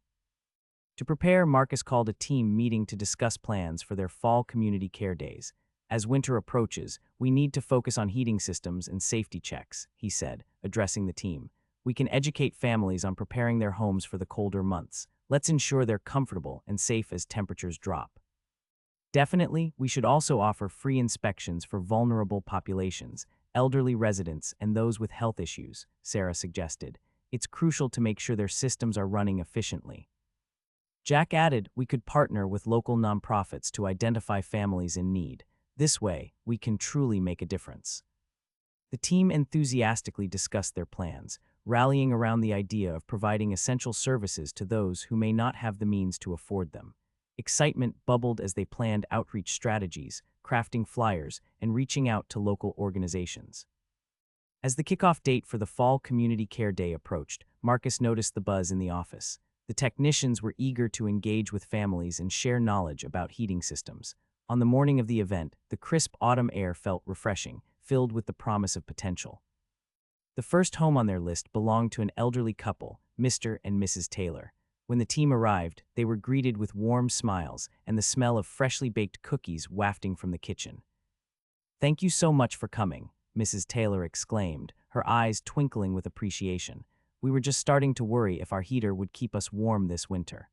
To prepare, Marcus called a team meeting to discuss plans for their fall community care days. "As winter approaches, we need to focus on heating systems and safety checks," he said, addressing the team. "We can educate families on preparing their homes for the colder months. Let's ensure they're comfortable and safe as temperatures drop. Definitely, we should also offer free inspections for vulnerable populations, elderly residents, and those with health issues," Sarah suggested. "It's crucial to make sure their systems are running efficiently." Jack added, "We could partner with local nonprofits to identify families in need. This way, we can truly make a difference." The team enthusiastically discussed their plans, rallying around the idea of providing essential services to those who may not have the means to afford them. Excitement bubbled as they planned outreach strategies, crafting flyers, and reaching out to local organizations. As the kickoff date for the Fall Community Care Day approached, Marcus noticed the buzz in the office. The technicians were eager to engage with families and share knowledge about heating systems. On the morning of the event, the crisp autumn air felt refreshing, filled with the promise of potential. The first home on their list belonged to an elderly couple, Mr. and Mrs. Taylor. When the team arrived, they were greeted with warm smiles and the smell of freshly baked cookies wafting from the kitchen. "Thank you so much for coming," Mrs. Taylor exclaimed, her eyes twinkling with appreciation. "We were just starting to worry if our heater would keep us warm this winter."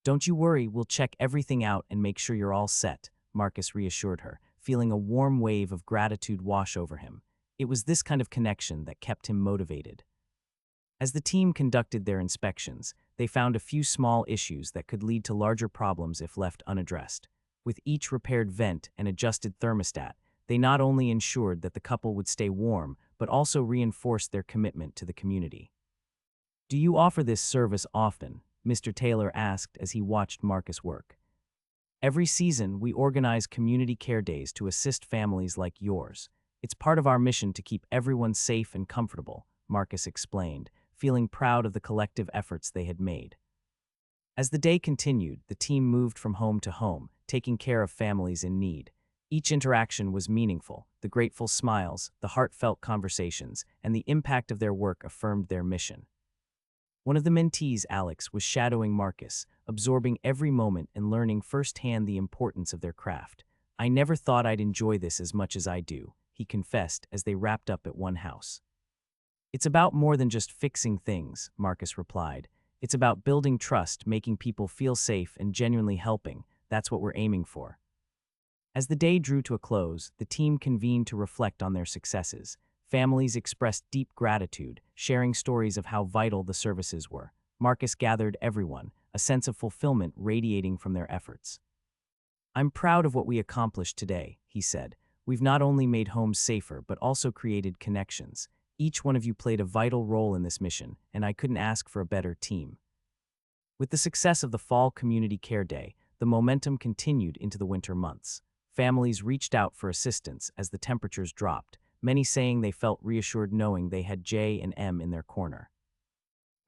"Don't you worry, we'll check everything out and make sure you're all set," Marcus reassured her, feeling a warm wave of gratitude wash over him. It was this kind of connection that kept him motivated. As the team conducted their inspections, they found a few small issues that could lead to larger problems if left unaddressed. With each repaired vent and adjusted thermostat, they not only ensured that the couple would stay warm, but also reinforced their commitment to the community. "Do you offer this service often?" Mr. Taylor asked as he watched Marcus work. "Every season, we organize community care days to assist families like yours. It's part of our mission to keep everyone safe and comfortable," Marcus explained, feeling proud of the collective efforts they had made. As the day continued, the team moved from home to home, taking care of families in need. Each interaction was meaningful. The grateful smiles, the heartfelt conversations, and the impact of their work affirmed their mission. One of the mentees, Alex, was shadowing Marcus, absorbing every moment and learning firsthand the importance of their craft. "I never thought I'd enjoy this as much as I do," he confessed as they wrapped up at one house. "It's about more than just fixing things," Marcus replied. "It's about building trust, making people feel safe, and genuinely helping. That's what we're aiming for." As the day drew to a close, the team convened to reflect on their successes. Families expressed deep gratitude, sharing stories of how vital the services were. Marcus gathered everyone, a sense of fulfillment radiating from their efforts. "I'm proud of what we accomplished today," he said. "We've not only made homes safer, but also created connections. Each one of you played a vital role in this mission, and I couldn't ask for a better team." With the success of the Fall Community Care Day, the momentum continued into the winter months. Families reached out for assistance as the temperatures dropped, many saying they felt reassured knowing they had J and M in their corner.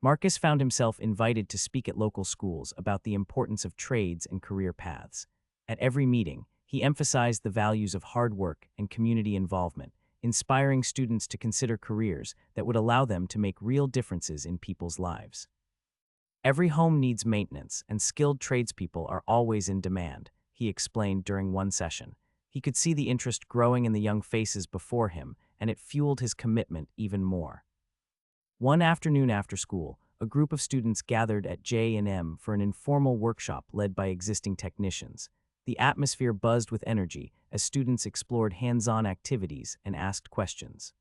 Marcus found himself invited to speak at local schools about the importance of trades and career paths. At every meeting, he emphasized the values of hard work and community involvement, inspiring students to consider careers that would allow them to make real differences in people's lives. "Every home needs maintenance, and skilled tradespeople are always in demand," he explained during one session. He could see the interest growing in the young faces before him, and it fueled his commitment even more. One afternoon after school, a group of students gathered at J&M for an informal workshop led by existing technicians. The atmosphere buzzed with energy as students explored hands-on activities and asked questions.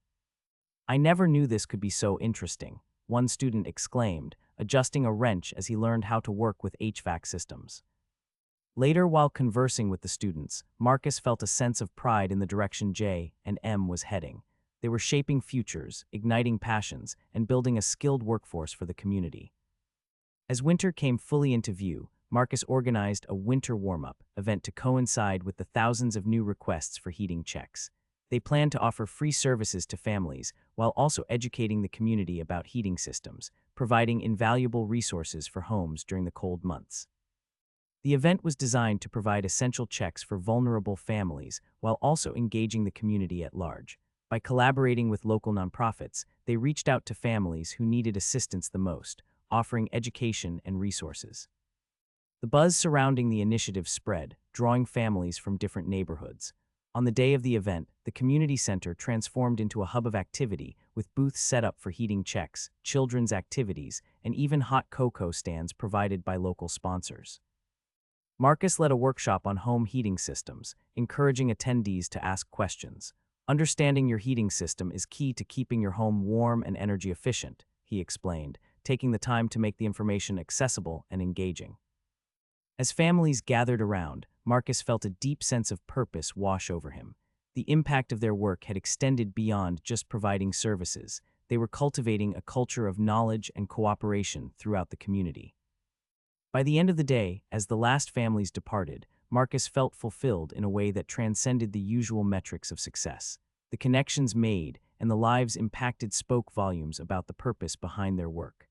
"I never knew this could be so interesting," one student exclaimed, adjusting a wrench as he learned how to work with HVAC systems. Later, while conversing with the students, Marcus felt a sense of pride in the direction J&M was heading. They were shaping futures, igniting passions, and building a skilled workforce for the community. As winter came fully into view, Marcus organized a winter warm-up event to coincide with the thousands of new requests for heating checks. They planned to offer free services to families while also educating the community about heating systems, providing invaluable resources for homes during the cold months. The event was designed to provide essential checks for vulnerable families while also engaging the community at large. By collaborating with local nonprofits, they reached out to families who needed assistance the most, offering education and resources. The buzz surrounding the initiative spread, drawing families from different neighborhoods. On the day of the event, the community center transformed into a hub of activity, with booths set up for heating checks, children's activities, and even hot cocoa stands provided by local sponsors. Marcus led a workshop on home heating systems, encouraging attendees to ask questions. "Understanding your heating system is key to keeping your home warm and energy efficient," he explained, taking the time to make the information accessible and engaging. As families gathered around, Marcus felt a deep sense of purpose wash over him. The impact of their work had extended beyond just providing services. They were cultivating a culture of knowledge and cooperation throughout the community. By the end of the day, as the last families departed, Marcus felt fulfilled in a way that transcended the usual metrics of success. The connections made and the lives impacted spoke volumes about the purpose behind their work.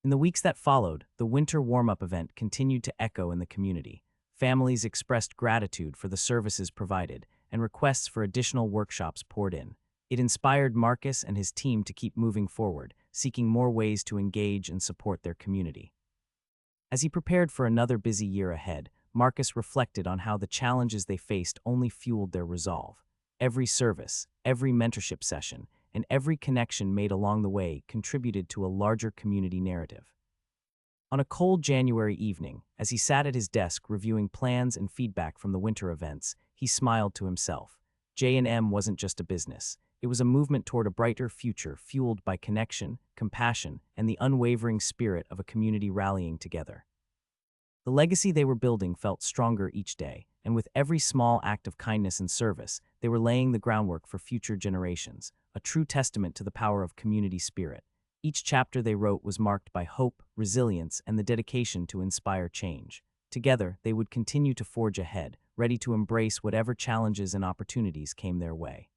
In the weeks that followed, the winter warm-up event continued to echo in the community. Families expressed gratitude for the services provided, and requests for additional workshops poured in. It inspired Marcus and his team to keep moving forward, seeking more ways to engage and support their community. As he prepared for another busy year ahead, Marcus reflected on how the challenges they faced only fueled their resolve. Every service, every mentorship session, and every connection made along the way contributed to a larger community narrative. On a cold January evening, as he sat at his desk reviewing plans and feedback from the winter events, he smiled to himself. J&M wasn't just a business. It was a movement toward a brighter future fueled by connection, compassion, and the unwavering spirit of a community rallying together. The legacy they were building felt stronger each day, and with every small act of kindness and service, they were laying the groundwork for future generations, a true testament to the power of community spirit. Each chapter they wrote was marked by hope, resilience, and the dedication to inspire change. Together, they would continue to forge ahead, ready to embrace whatever challenges and opportunities came their way.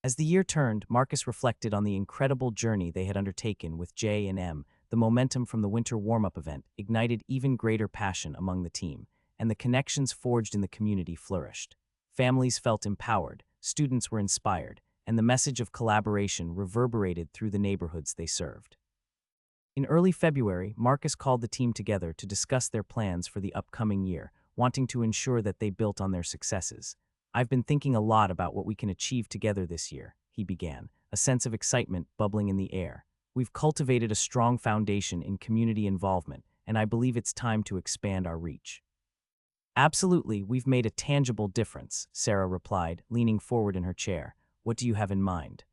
As the year turned, Marcus reflected on the incredible journey they had undertaken with J&M. The momentum from the winter warm-up event ignited even greater passion among the team, and the connections forged in the community flourished. Families felt empowered, students were inspired, and the message of collaboration reverberated through the neighborhoods they served. In early February, Marcus called the team together to discuss their plans for the upcoming year, wanting to ensure that they built on their successes. "I've been thinking a lot about what we can achieve together this year," he began, a sense of excitement bubbling in the air. "We've cultivated a strong foundation in community involvement, and I believe it's time to expand our reach." Absolutely, we've made a tangible difference, Sarah replied, leaning forward in her chair. What do you have in mind?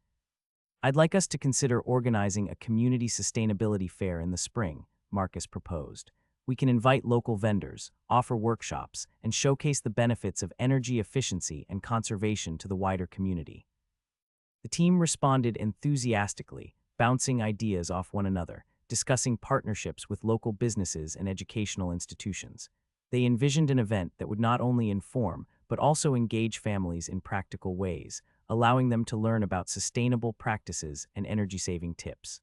I'd like us to consider organizing a community sustainability fair in the spring, Marcus proposed. We can invite local vendors, offer workshops, and showcase the benefits of energy efficiency and conservation to the wider community. The team responded enthusiastically, bouncing ideas off one another, discussing partnerships with local businesses and educational institutions. They envisioned an event that would not only inform, but also engage families in practical ways, allowing them to learn about sustainable practices and energy-saving tips.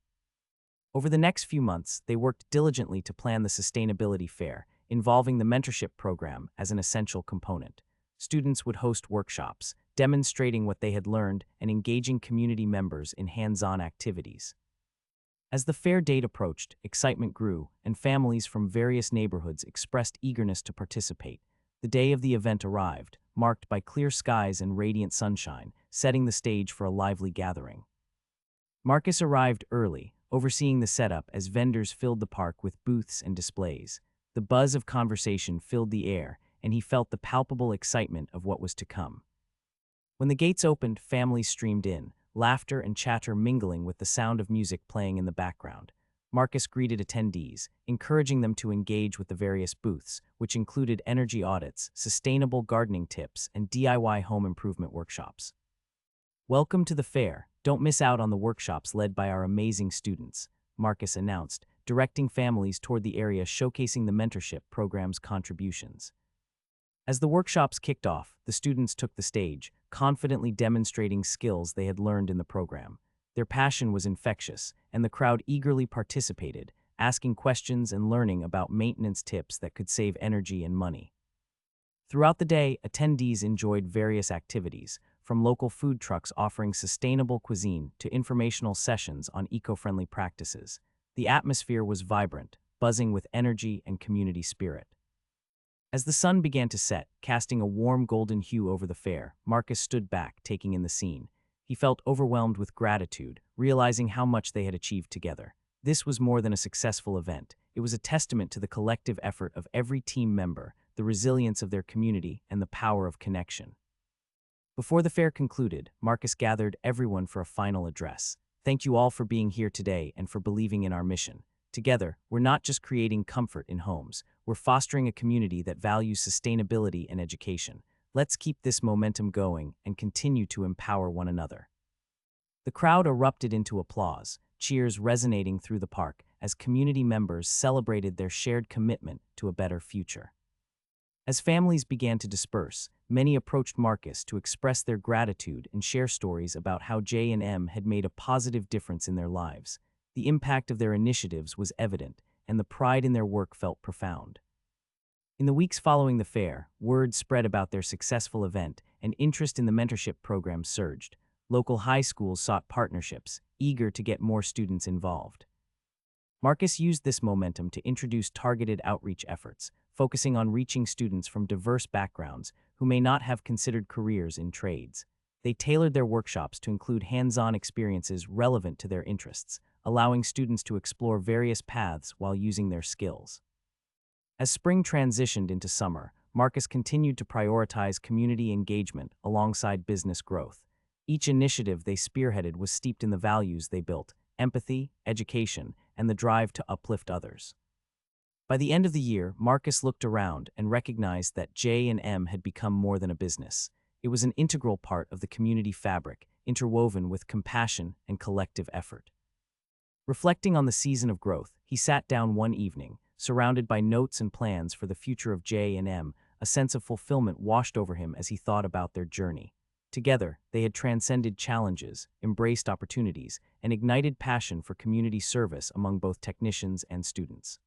Over the next few months, they worked diligently to plan the sustainability fair, involving the mentorship program as an essential component. Students would host workshops, demonstrating what they had learned and engaging community members in hands-on activities. As the fair date approached, excitement grew, and families from various neighborhoods expressed eagerness to participate. The day of the event arrived, marked by clear skies and radiant sunshine, setting the stage for a lively gathering. Marcus arrived early, overseeing the setup as vendors filled the park with booths and displays. The buzz of conversation filled the air, and he felt the palpable excitement of what was to come. When the gates opened, families streamed in, laughter and chatter mingling with the sound of music playing in the background. Marcus greeted attendees, encouraging them to engage with the various booths, which included energy audits, sustainable gardening tips, and DIY home improvement workshops. Welcome to the fair. Don't miss out on the workshops led by our amazing students, Marcus announced, directing families toward the area showcasing the mentorship program's contributions. As the workshops kicked off, the students took the stage, confidently demonstrating skills they had learned in the program. Their passion was infectious, and the crowd eagerly participated, asking questions and learning about maintenance tips that could save energy and money. Throughout the day, attendees enjoyed various activities, from local food trucks offering sustainable cuisine to informational sessions on eco-friendly practices. The atmosphere was vibrant, buzzing with energy and community spirit. As the sun began to set, casting a warm golden hue over the fair, Marcus stood back, taking in the scene. He felt overwhelmed with gratitude, realizing how much they had achieved together. This was more than a successful event. It was a testament to the collective effort of every team member, the resilience of their community, and the power of connection. Before the fair concluded, Marcus gathered everyone for a final address. Thank you all for being here today and for believing in our mission. Together, we're not just creating comfort in homes, we're fostering a community that values sustainability and education. Let's keep this momentum going and continue to empower one another. The crowd erupted into applause, cheers resonating through the park as community members celebrated their shared commitment to a better future. As families began to disperse, many approached Marcus to express their gratitude and share stories about how J&M had made a positive difference in their lives. The impact of their initiatives was evident, and the pride in their work felt profound. In the weeks following the fair, word spread about their successful event, and interest in the mentorship program surged. Local high schools sought partnerships, eager to get more students involved. Marcus used this momentum to introduce targeted outreach efforts, focusing on reaching students from diverse backgrounds who may not have considered careers in trades. They tailored their workshops to include hands-on experiences relevant to their interests, allowing students to explore various paths while using their skills. As spring transitioned into summer, Marcus continued to prioritize community engagement alongside business growth. Each initiative they spearheaded was steeped in the values they built: empathy, education, and the drive to uplift others. By the end of the year, Marcus looked around and recognized that J&M had become more than a business. It was an integral part of the community fabric, interwoven with compassion and collective effort. Reflecting on the season of growth, he sat down one evening, surrounded by notes and plans for the future of J&M. A sense of fulfillment washed over him as he thought about their journey. Together, they had transcended challenges, embraced opportunities, and ignited passion for community service among both technicians and students.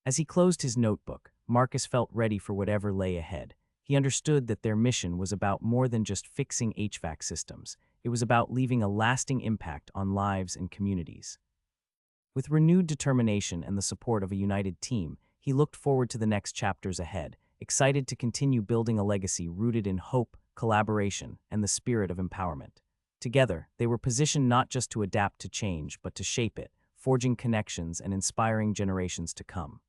As he closed his notebook, Marcus felt ready for whatever lay ahead. He understood that their mission was about more than just fixing HVAC systems. It was about leaving a lasting impact on lives and communities. With renewed determination and the support of a united team, he looked forward to the next chapters ahead, excited to continue building a legacy rooted in hope, collaboration, and the spirit of empowerment. Together, they were positioned not just to adapt to change, but to shape it, forging connections and inspiring generations to come.